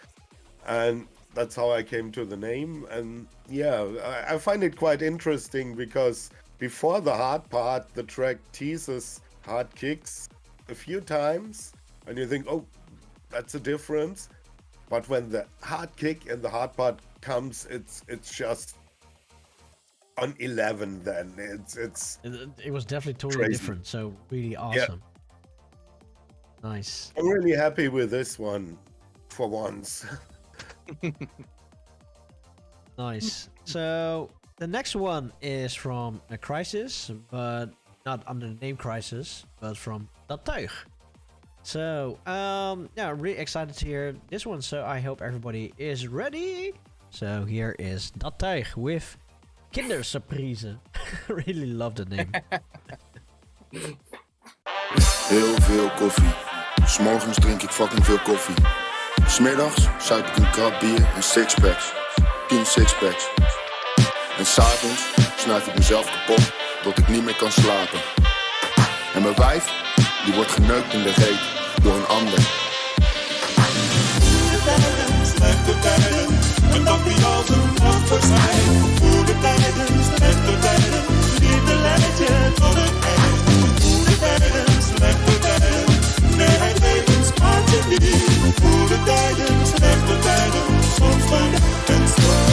D: And that's how I came to the name. And yeah, I find it quite interesting because before the hard part, the track teases hard kicks a few times, and you think, oh, that's a difference. But when the hard kick and the hard part comes, it's just on 11. Then
W: it was definitely totally
D: crazy.
W: different. So really awesome.
D: Yeah.
W: Nice.
D: I'm really happy with this one for once.
W: Nice. So the next one is from a Crisis, but not under the name Crisis, but from Dat Tuig. So yeah, I'm really excited to hear this one. So I hope everybody is ready. So here is Dat Tuig with Kindersurprise. Really love the name.
O: Heel veel koffie. 'S Morgens drink ik fucking veel koffie. 'S Middags zuip ik een krat bier en sixpacks. 10 sixpacks. En 's avonds snuif ik mezelf kapot tot ik niet meer kan slapen. En mijn wijf, die wordt geneukt in de reet door een ander.
B: Goede tijden, slechte tijden, en dat die als een after zijn. Goede tijden, slechte tijden, liefde leidt je tot het eind. Goede tijden, slechte tijden, nee het leven spaart je niet. Goede tijden, slechte tijden, soms geluk en storm.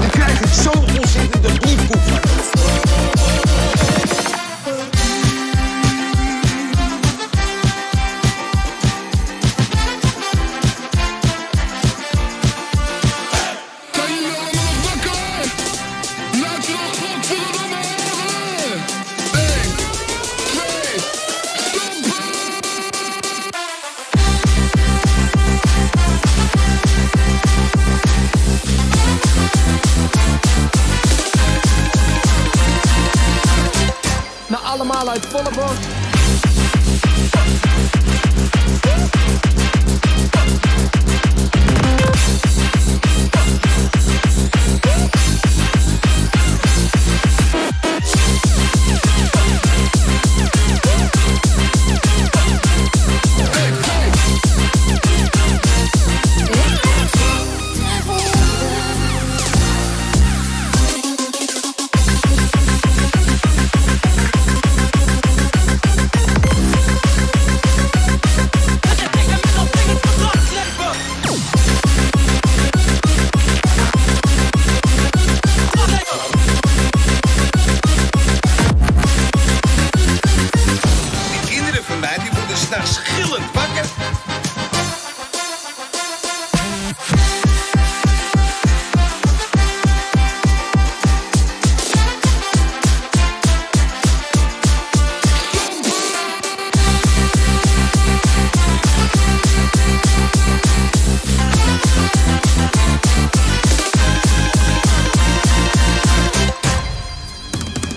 U: Dan krijg ik zo'n ontzettende bloedkoek van.
B: Nou, allemaal uit volle borst.
U: Die kinderen van mij die worden 's nachts gillend wakker.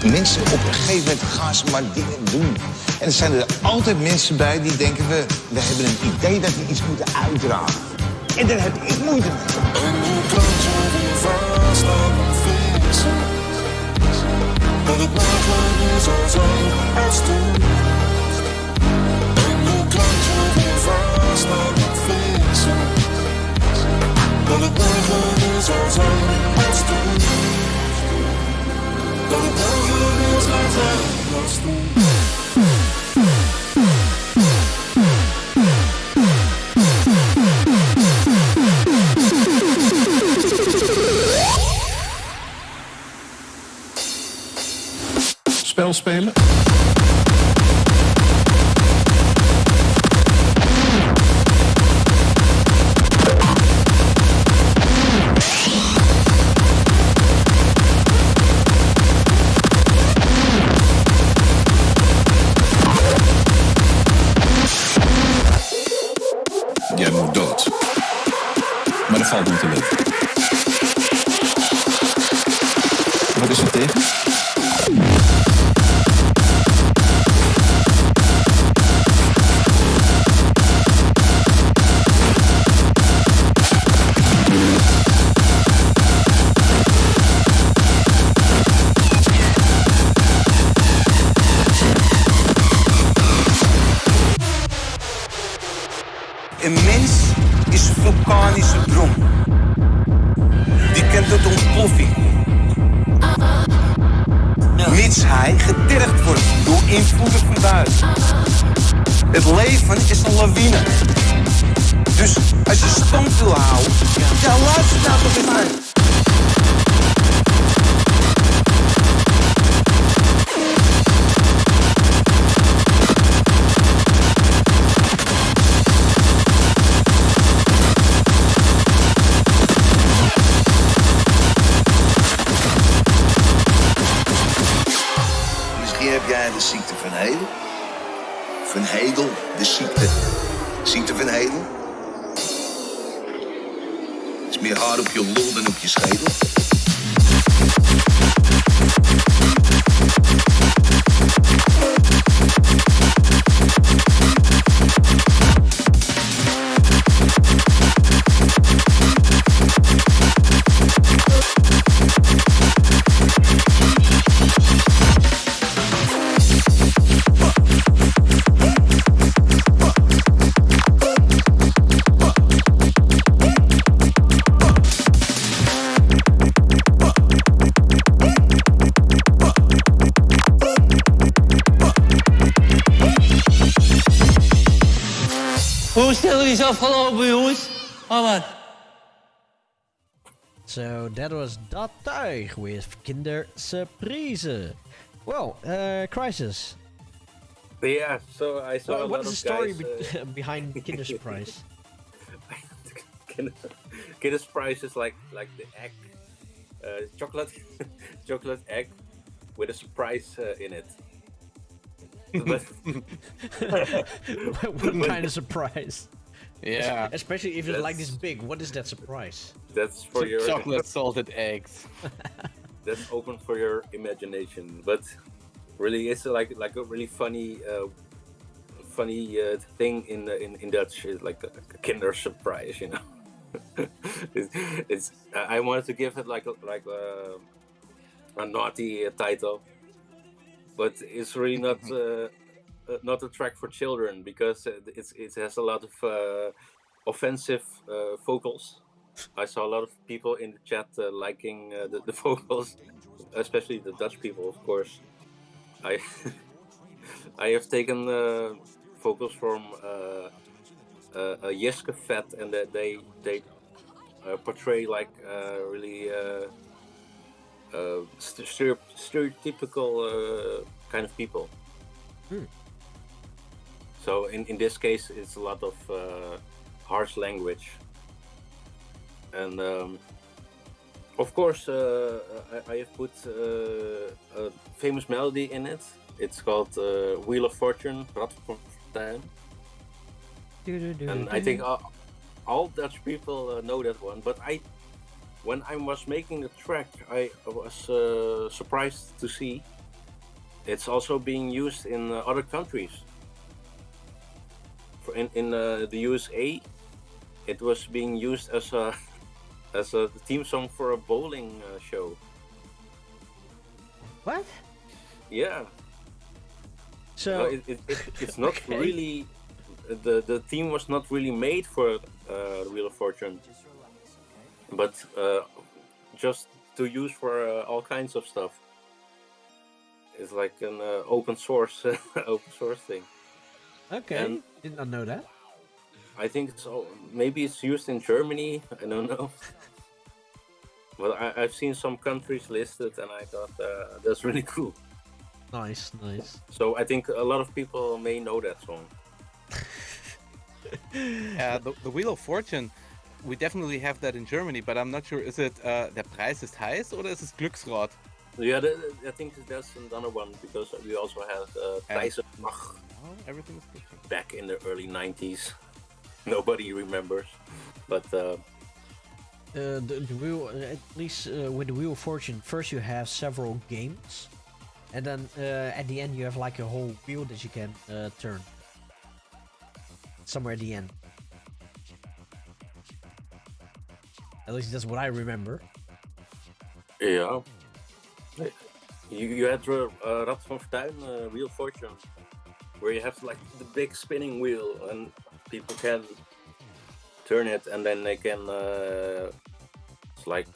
U: Mensen, op een gegeven moment gaan ze maar dingen doen. En er zijn er altijd mensen bij die denken, we hebben een idee dat we iets moeten uitdragen. En daar heb ik moeite mee.
B: En je klankt je weer vast aan een fietsen. Dat het morgen weer zal zijn als toen. En je klankt je weer vast aan een fietsen. Dat het morgen weer zal zijn als toen. Dat het morgen weer zal zijn als toen.
N: Spel spelen?
J: Maar dat valt niet te weten. Wat is er tegen?
U: Een mens is een vulkanische bron. Die kent het ontploffing. Mits hij getergd wordt door invloeden van buiten. Het leven is een lawine. Dus als je stand wil houden, ja, luister nou toch eens uit. Heb jij de ziekte van Hedel? Van Hedel, de ziekte. Ziekte van Hedel? Het is meer hard op je lul dan op je schedel.
A: Hoe stel is afgelopen, jongens? Allemaal.
W: So that was Dat Tuig with Kindersurprise. Well, Crisis.
P: Yeah, so I saw a lot
W: What
P: of
W: is the story
P: guys,
W: behind Kindersurprise?
P: Kindersurprise is like the egg, chocolate, chocolate egg with a surprise in it.
W: What kind of surprise?
L: Yeah.
W: Especially if it's like this big. What is that surprise?
P: That's for your
L: chocolate salted eggs.
P: That's open for your imagination, but really, it's like a really funny thing in Dutch. It's like a Kinder surprise, you know. it's I wanted to give it like a naughty title, but it's really not a track for children because it has a lot of offensive vocals. I saw a lot of people in the chat liking the vocals, especially the Dutch people, of course. I have taken vocals from Jeske Vet, and that they portray like really stereotypical kind of people. So in this case, it's a lot of harsh language, and of course I have put a famous melody in it. It's called Wheel of Fortune, Rad van Fortuin. And I think all Dutch people know that one, but when I was making the track, I was surprised to see it's also being used in other countries. In the USA, it was being used as a theme song for a bowling show.
W: What?
P: Yeah.
W: So
P: it's not really the theme was not really made for Wheel of Fortune, but just to use for all kinds of stuff. It's like an open source thing.
W: Okay,
P: And
W: did not know that.
P: I think maybe it's used in Germany. I don't know. But I've seen some countries listed, and I thought that's really cool.
W: Nice.
P: So I think a lot of people may know that song.
L: The Wheel of Fortune, we definitely have that in Germany, but I'm not sure, is it Der Preis ist heiß or is it Glücksrad?
P: Yeah, I think that's another one, because we also had Prijzen Mag.
L: Everything is good.
P: Back in the early 90s. Nobody remembers. But
W: the wheel, at least with the Wheel of Fortune, first you have several games, and then at the end you have like a whole wheel that you can turn. Somewhere at the end. At least that's what I remember.
P: Yeah. You had Rad van Fortuin, Wheel of Fortune, where you have like the big spinning wheel and people can turn it and then they can it's like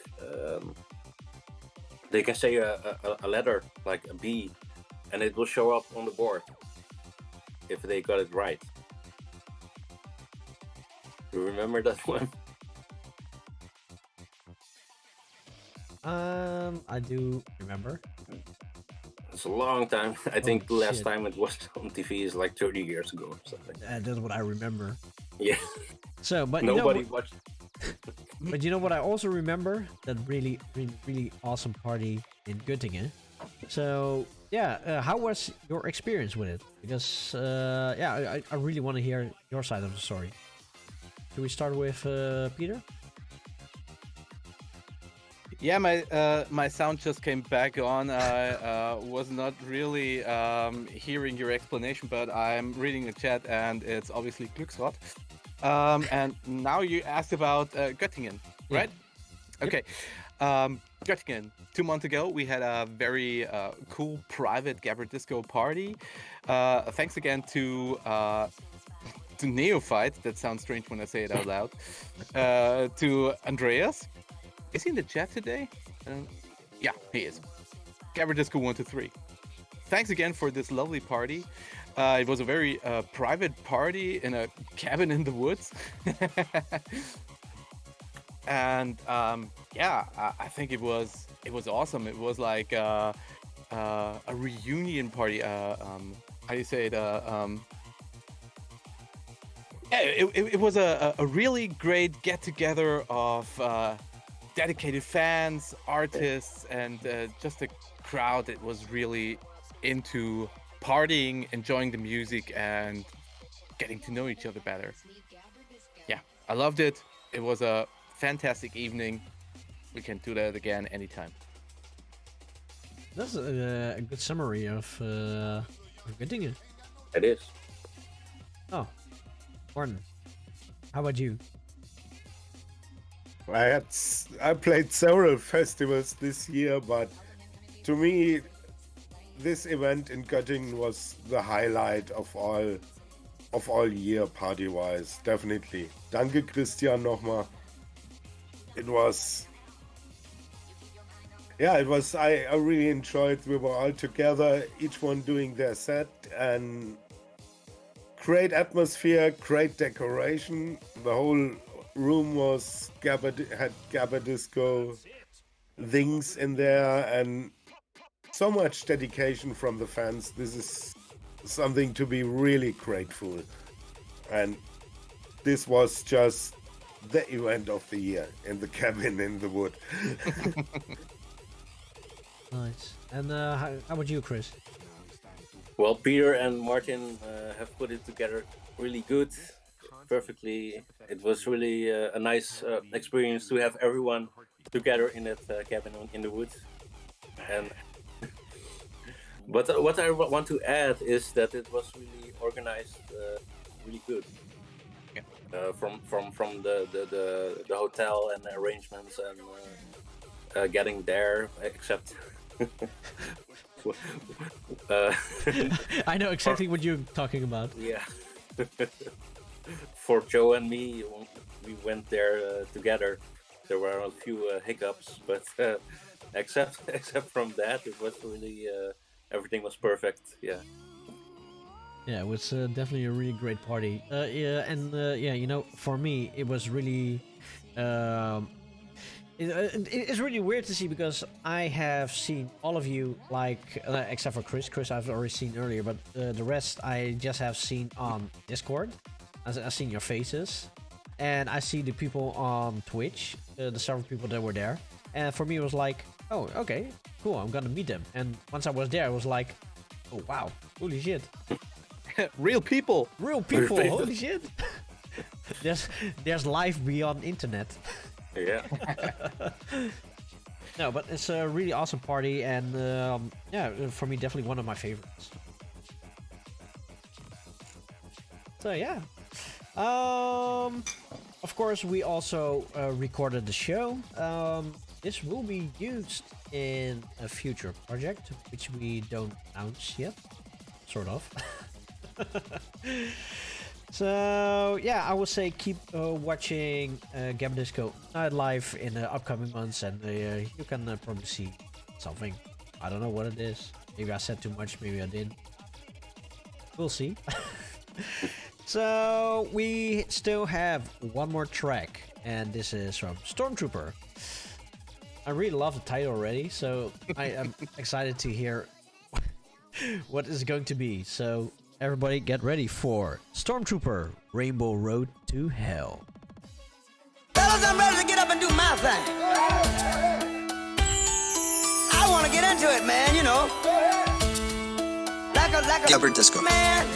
P: they can say a letter like a B and it will show up on the board if they got it right. You remember that one?
W: I do remember.
P: It's a long time. I think the last time it was on TV is like 30 years ago or something.
W: That's what I remember.
P: Yeah.
W: So, but
P: nobody
W: you know,
P: watched.
W: But you know what I also remember? That really awesome party in Göttingen. So yeah, how was your experience with it? Because yeah, I really want to hear your side of the story. Should we start with Peter?
L: Yeah, my sound just came back on. I was not really hearing your explanation, but I'm reading the chat, and it's obviously Glücksrad. And now you asked about Göttingen, right?
W: Yeah.
L: Okay. Göttingen. 2 months ago, we had a very cool private Gabberdisco party. Thanks again to Neophyte. That sounds strange when I say it out loud. To Andreas. Is he in the chat today? Yeah, he is. Gabberdisco 123. Thanks again for this lovely party. It was a very private party in a cabin in the woods. And yeah, I think it was awesome. It was like a reunion party. How do you say it? Yeah, it was a really great get together of dedicated fans, artists, and just a crowd that was really into partying, enjoying the music, and getting to know each other better. Yeah, I loved it. It was a fantastic evening. We can do that again anytime.
W: That's a good summary of Göttingen.
P: It is.
W: Oh, Gordon, how about you?
D: I played several festivals this year, but to me, this event in Göttingen was the highlight of all year party-wise, definitely. Danke, Christian, nochmal. It was, yeah, it was. I really enjoyed. We were all together, each one doing their set, and great atmosphere, great decoration. The whole room was had Gabberdisco things in there, and so much dedication from the fans. This is something to be really grateful, and this was just the event of the year in the cabin in the wood.
W: Nice. And how about you, Chris?
P: Well, Peter and Martin have put it together really good, perfectly. It was really a nice experience to have everyone together in that cabin in the woods. And but what I want to add is that it was really organized, really good. From the hotel and the arrangements and getting there, except.
W: I know exactly what you're talking about.
P: Yeah. For Joe and me, we went there together. There were a few hiccups, but except from that, it was really everything was perfect. Yeah.
W: Yeah, it was definitely a really great party. Yeah, and yeah, you know, for me, it was really. It's really weird to see because I have seen all of you, like, except for Chris. Chris I've already seen earlier, but the rest I just have seen on Discord. I've seen your faces, and I see the people on Twitch, the several people that were there. And for me, it was like, oh, okay, cool, I'm gonna meet them. And once I was there, I was like, oh wow, holy shit.
L: Real people!
W: Real people, holy shit. There's life beyond internet.
P: Yeah.
W: No, but it's a really awesome party, and yeah, for me, definitely one of my favorites. So yeah, of course, we also recorded the show. This will be used in a future project, which we don't announce yet, sort of. So yeah, I would say keep watching Gabberdisco Night live in the upcoming months, and you can probably see something. I don't know what it is. Maybe I said too much. Maybe I didn't. We'll see. So we still have one more track, and this is from Stormtrooper. I really love the title already, so I am excited to hear what is going to be. So everybody get ready for Stormtrooper, Rainbow Road to Hell.
H: Fellas, I'm ready to get up and do my thing. I want to get into it, man, you know. Like a
U: Gabberdisco.
H: Man,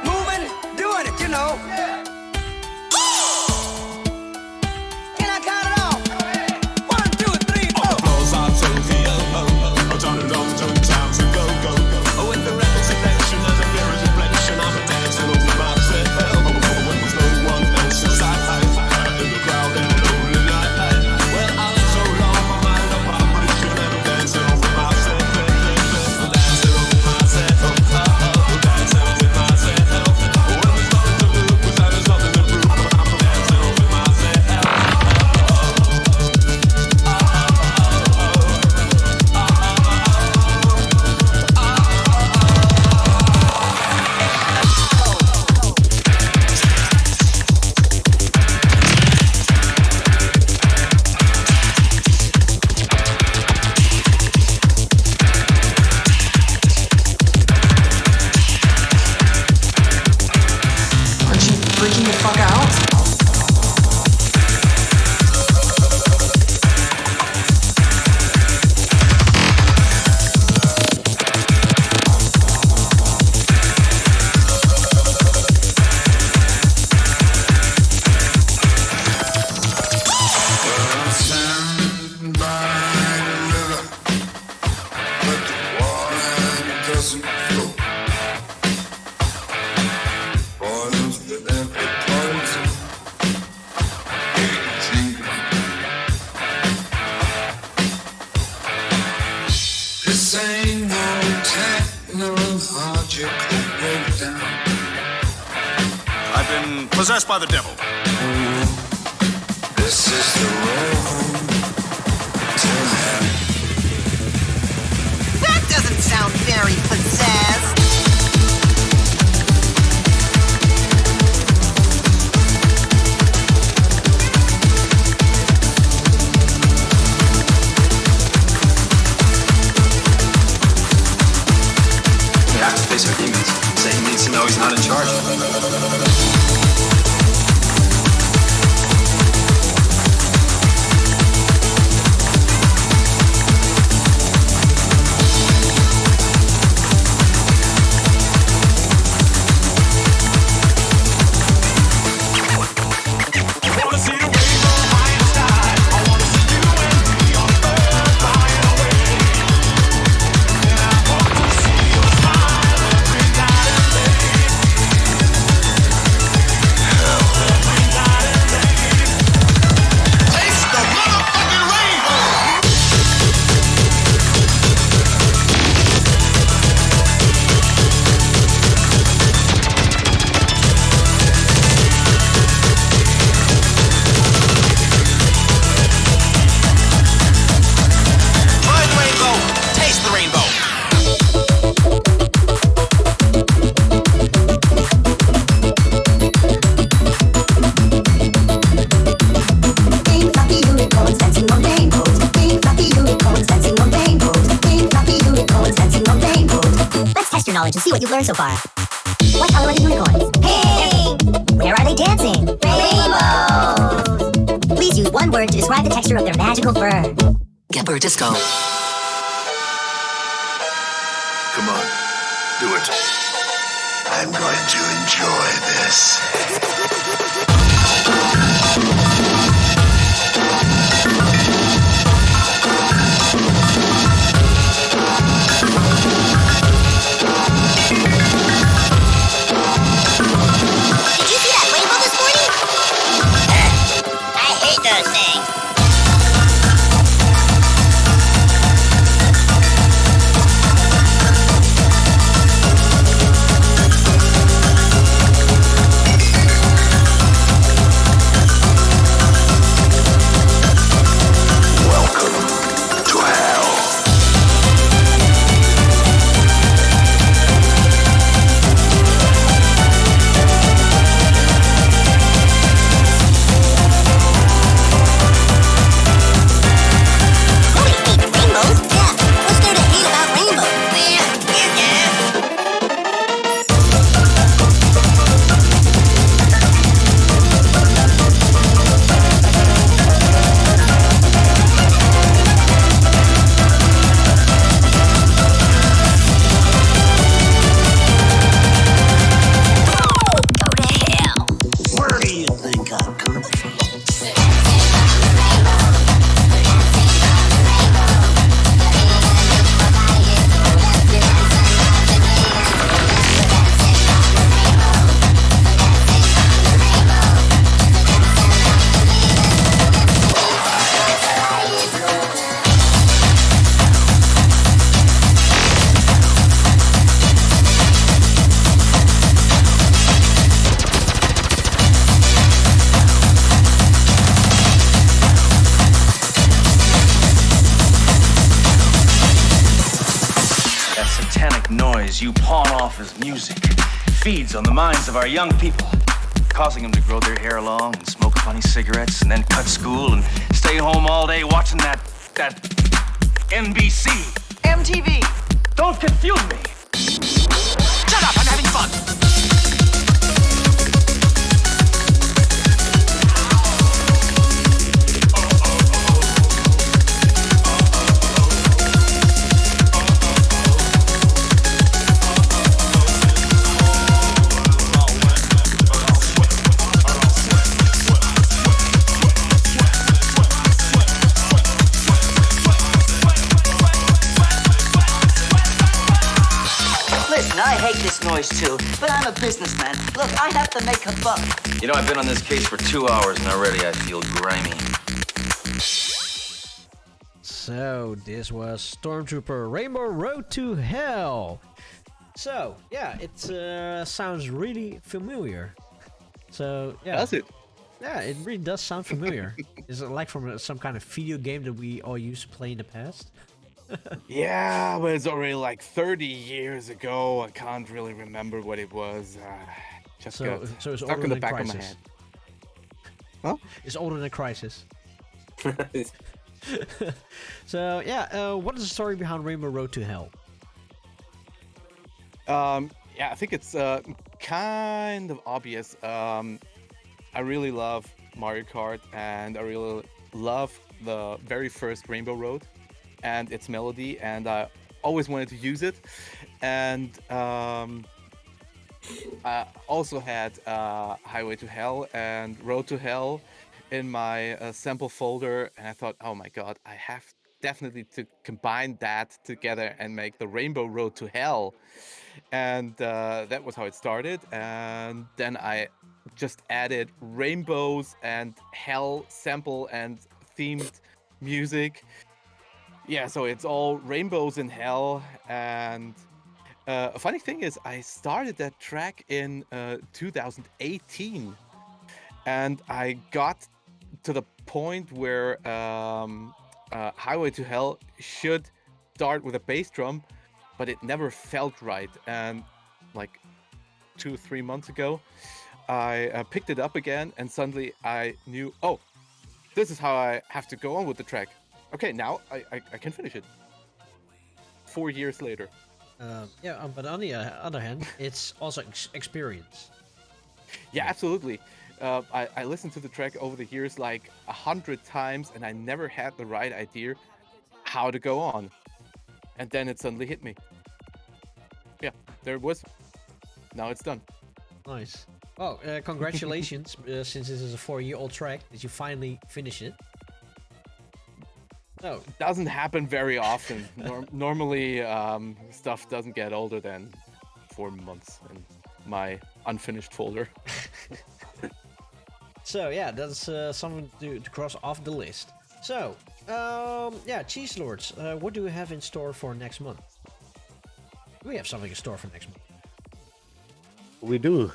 H: moving, doing it, you know. Can I count it off? 1, 2, 3, 4.
B: Turn it on, turn the time to go, go, go. Oh, with the record selection and the mirror's reflection, I'm dancing over myself. When there's no one else inside, in the crowd and lonely night. Well, I live so long for my love vibration, and I'm dancing over myself. I'm dancing over myself. Dancing with myself. When there's nothing to lose, and there's nothing to prove, I'm dancing over myself.
H: Aren't you freaking the fuck out?
O: Stand by the river, but the water doesn't flow. Boils with every poison, aging. This ain't no technological breakdown.
V: I've been possessed by the devil.
O: This is the road to hell.
H: That doesn't sound very possessed.
U: We have to face our demons. Satan needs to know he's not in charge.
Q: knowledge and see what you've learned so far. What color are the unicorns? Pink! Where are they dancing? Rainbows! Please use one word to describe the texture of their magical fur.
U: Gabberdisco.
O: Come on, do it. I'm going to enjoy this.
U: Noise you pawn off as music feeds on the minds of our young people, causing them to grow their hair long and smoke funny cigarettes and then cut school and stay home all day watching that NBC.
H: MTV.
U: Don't confuse me.
H: Shut up, I'm having fun. I hate this noise too, but I'm a businessman. Look, I have to make a buck.
U: You know, I've been on this case for 2 hours and already I feel grimy.
W: So, this was Stormtrooper Rainbow Road to Hell. So, yeah, it sounds really familiar. So, yeah.
L: Does it?
W: Yeah, it really does sound familiar. Is it like from some kind of video game that we all used to play in the past?
L: Yeah, but it's already like 30 years ago. I can't really remember what it was. Just got
W: so it's
L: stuck
W: older
L: in the
W: than
L: back
W: Crisis.
L: of my head. Huh?
W: It's older than Crisis. So yeah, what is the story behind Rainbow Road to Hell?
L: Yeah, I think it's kind of obvious. I really love Mario Kart, and I really love the very first Rainbow Road and its melody, and I always wanted to use it. And I also had Highway to Hell and Road to Hell in my sample folder, and I thought, oh my god, I have definitely to combine that together and make the Rainbow Road to Hell. And that was how it started. And then I just added rainbows and hell sample and themed music. Yeah, so it's all rainbows in hell. And a funny thing is, I started that track in 2018, and I got to the point where Highway to Hell should start with a bass drum, but it never felt right. And like 2-3 months ago, I picked it up again, and suddenly I knew, oh, this is how I have to go on with the track. Okay, now I can finish it. 4 years later.
W: Yeah, but on the other hand, it's also experience.
L: Yeah, absolutely. I listened to the track over the years like 100 times, and I never had the right idea how to go on. And then it suddenly hit me. Yeah, there it was. Now it's done.
W: Nice. Well, congratulations, since this is a 4-year-old track, that you finally finish it.
L: No, it doesn't happen very often. Normally, stuff doesn't get older than 4 months in my unfinished folder.
W: So yeah, that's something to cross off the list. So, yeah, Cheese Lords, what do we have in store for next month? We have something in store for next month.
D: We do.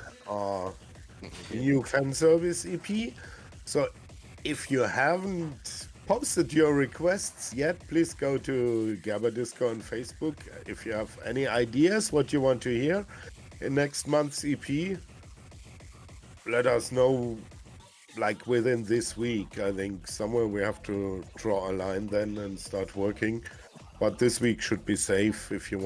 D: New fan service EP. So if you haven't posted your requests yet, please go to Gabberdisco on Facebook. If you have any ideas what you want to hear in next month's EP, let us know, like within this week. I think somewhere we have to draw a line then and start working. But this week should be safe. If you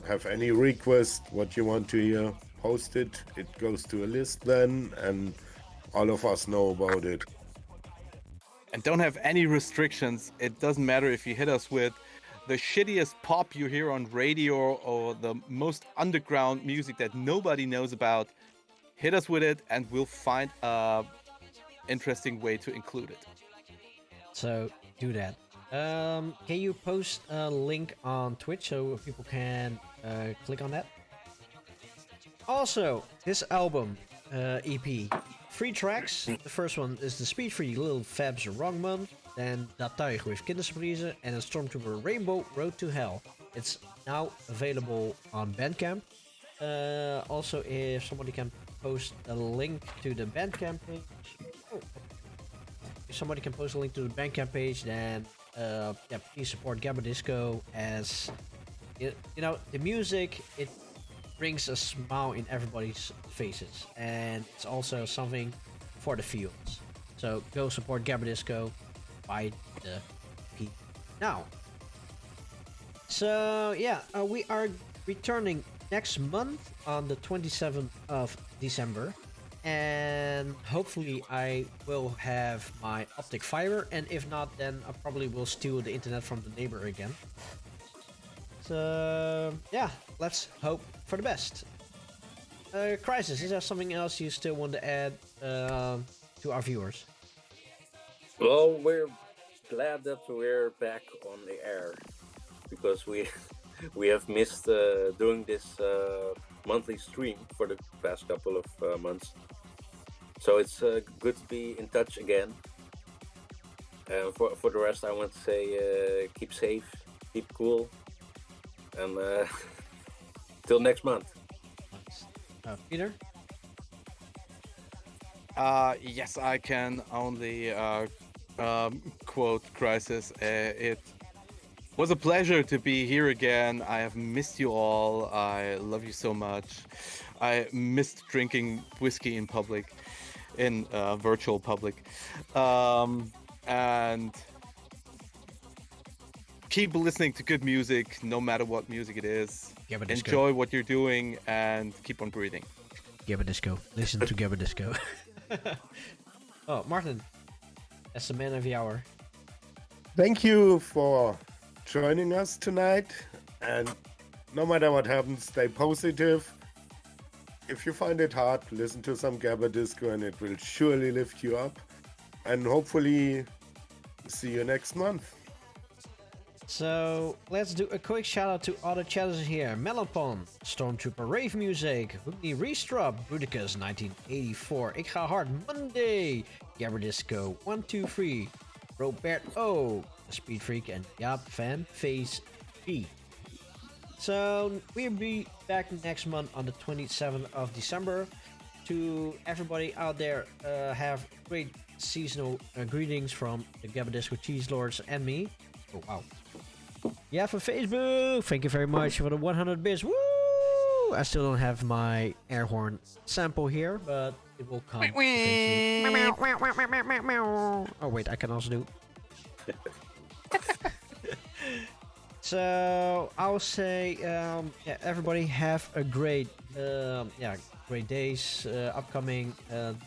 D: have any request, what you want to hear, post it. It goes to a list then, and all of us know about it.
L: And don't have any restrictions. It doesn't matter if you hit us with the shittiest pop you hear on radio or the most underground music that nobody knows about. Hit us with it, and we'll find a interesting way to include it.
W: So do that. Can you post a link on Twitch so people can click on that? Also, this album EP, 3 tracks. The first one is the Speed Free Little Fab's Wrong Month, then Dat Tuig with Kindersurprise, and a Stormtrooper Rainbow Road to Hell. It's now available on Bandcamp. Also, if somebody can post a link to the Bandcamp page. Oh. If somebody can post a link to the Bandcamp page, then yeah, please support Gabberdisco, as you know, the music, it brings a smile in everybody's faces, and it's also something for the feels. So go support Gabberdisco, buy the P now. So yeah, we are returning next month on the 27th of December, and hopefully I will have my optic fiber, and if not, then I probably will steal the internet from the neighbor again. So yeah, let's hope for the best. Crisis, is there something else you still want to add to our viewers?
P: Well, we're glad that we're back on the air, because we have missed doing this monthly stream for the past couple of months. So it's good to be in touch again. For the rest, I want to say keep safe, keep cool, and till next month.
W: Peter?
L: Yes, I can only quote Crisis. It was a pleasure to be here again. I have missed you all. I love you so much. I missed drinking whiskey in public, in virtual public. And keep listening to good music, no matter what music it is. Enjoy what you're doing and keep on breathing.
W: Gabberdisco. Listen to Gabberdisco. Oh, Martin, as the man of the hour.
D: Thank you for joining us tonight, and no matter what happens, stay positive. If you find it hard, listen to some Gabberdisco and it will surely lift you up. And hopefully see you next month.
W: So let's do a quick shout out to all the chatters here. Melopon, Stormtrooper Rave Music, Hookney Restrup, Bruticus 1984, Ik Ga Hard Monday, Gabberdisco 123, Robert O, Speed Freak, and Jaap Fan Face B. So we'll be back next month on the 27th of December. To everybody out there, have great seasonal greetings from the Gabberdisco Cheese Lords and me. Oh wow. Yeah, for Facebook, thank you very much for the 100 bits. Woo! I still don't have my air horn sample here, but it will come eventually. Oh wait, I can also do. So I'll say, yeah, everybody have a great, great days upcoming.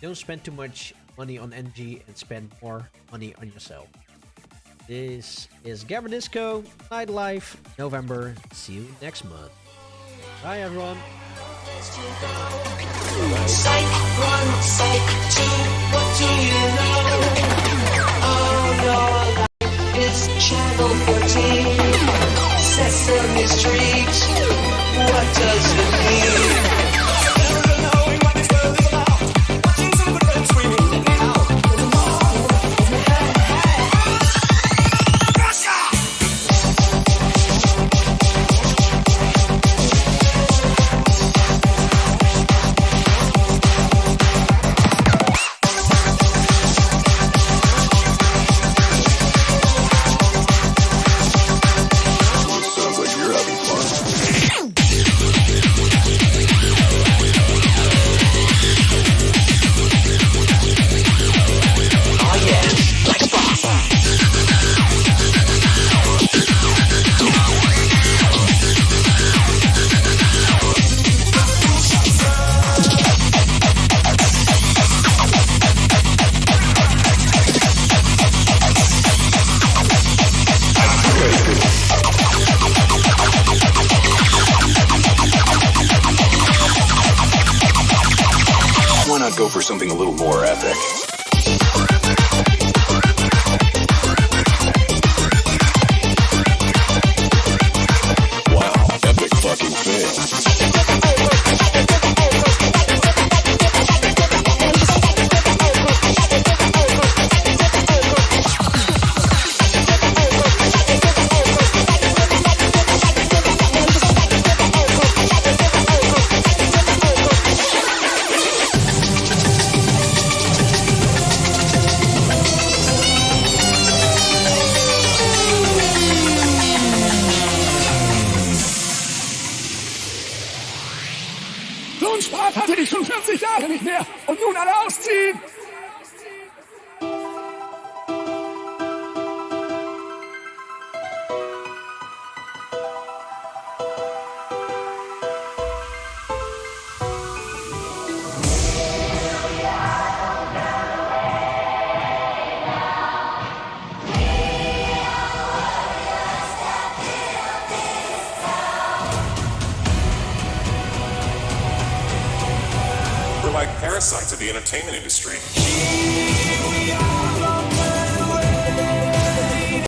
W: Don't spend too much money on NG and spend more money on yourself. This is Gabberdisco Night Live, November. See you next month. Bye, everyone.
B: Psych 1, Psych 2, what do you know? All your life is Channel 14. Sesame Street, what does it mean?
K: Go for something a little more epic. Wow, epic fucking fail.
C: 40 Jahre nicht mehr und nun alle ausziehen!
I: We're like parasites of the entertainment industry.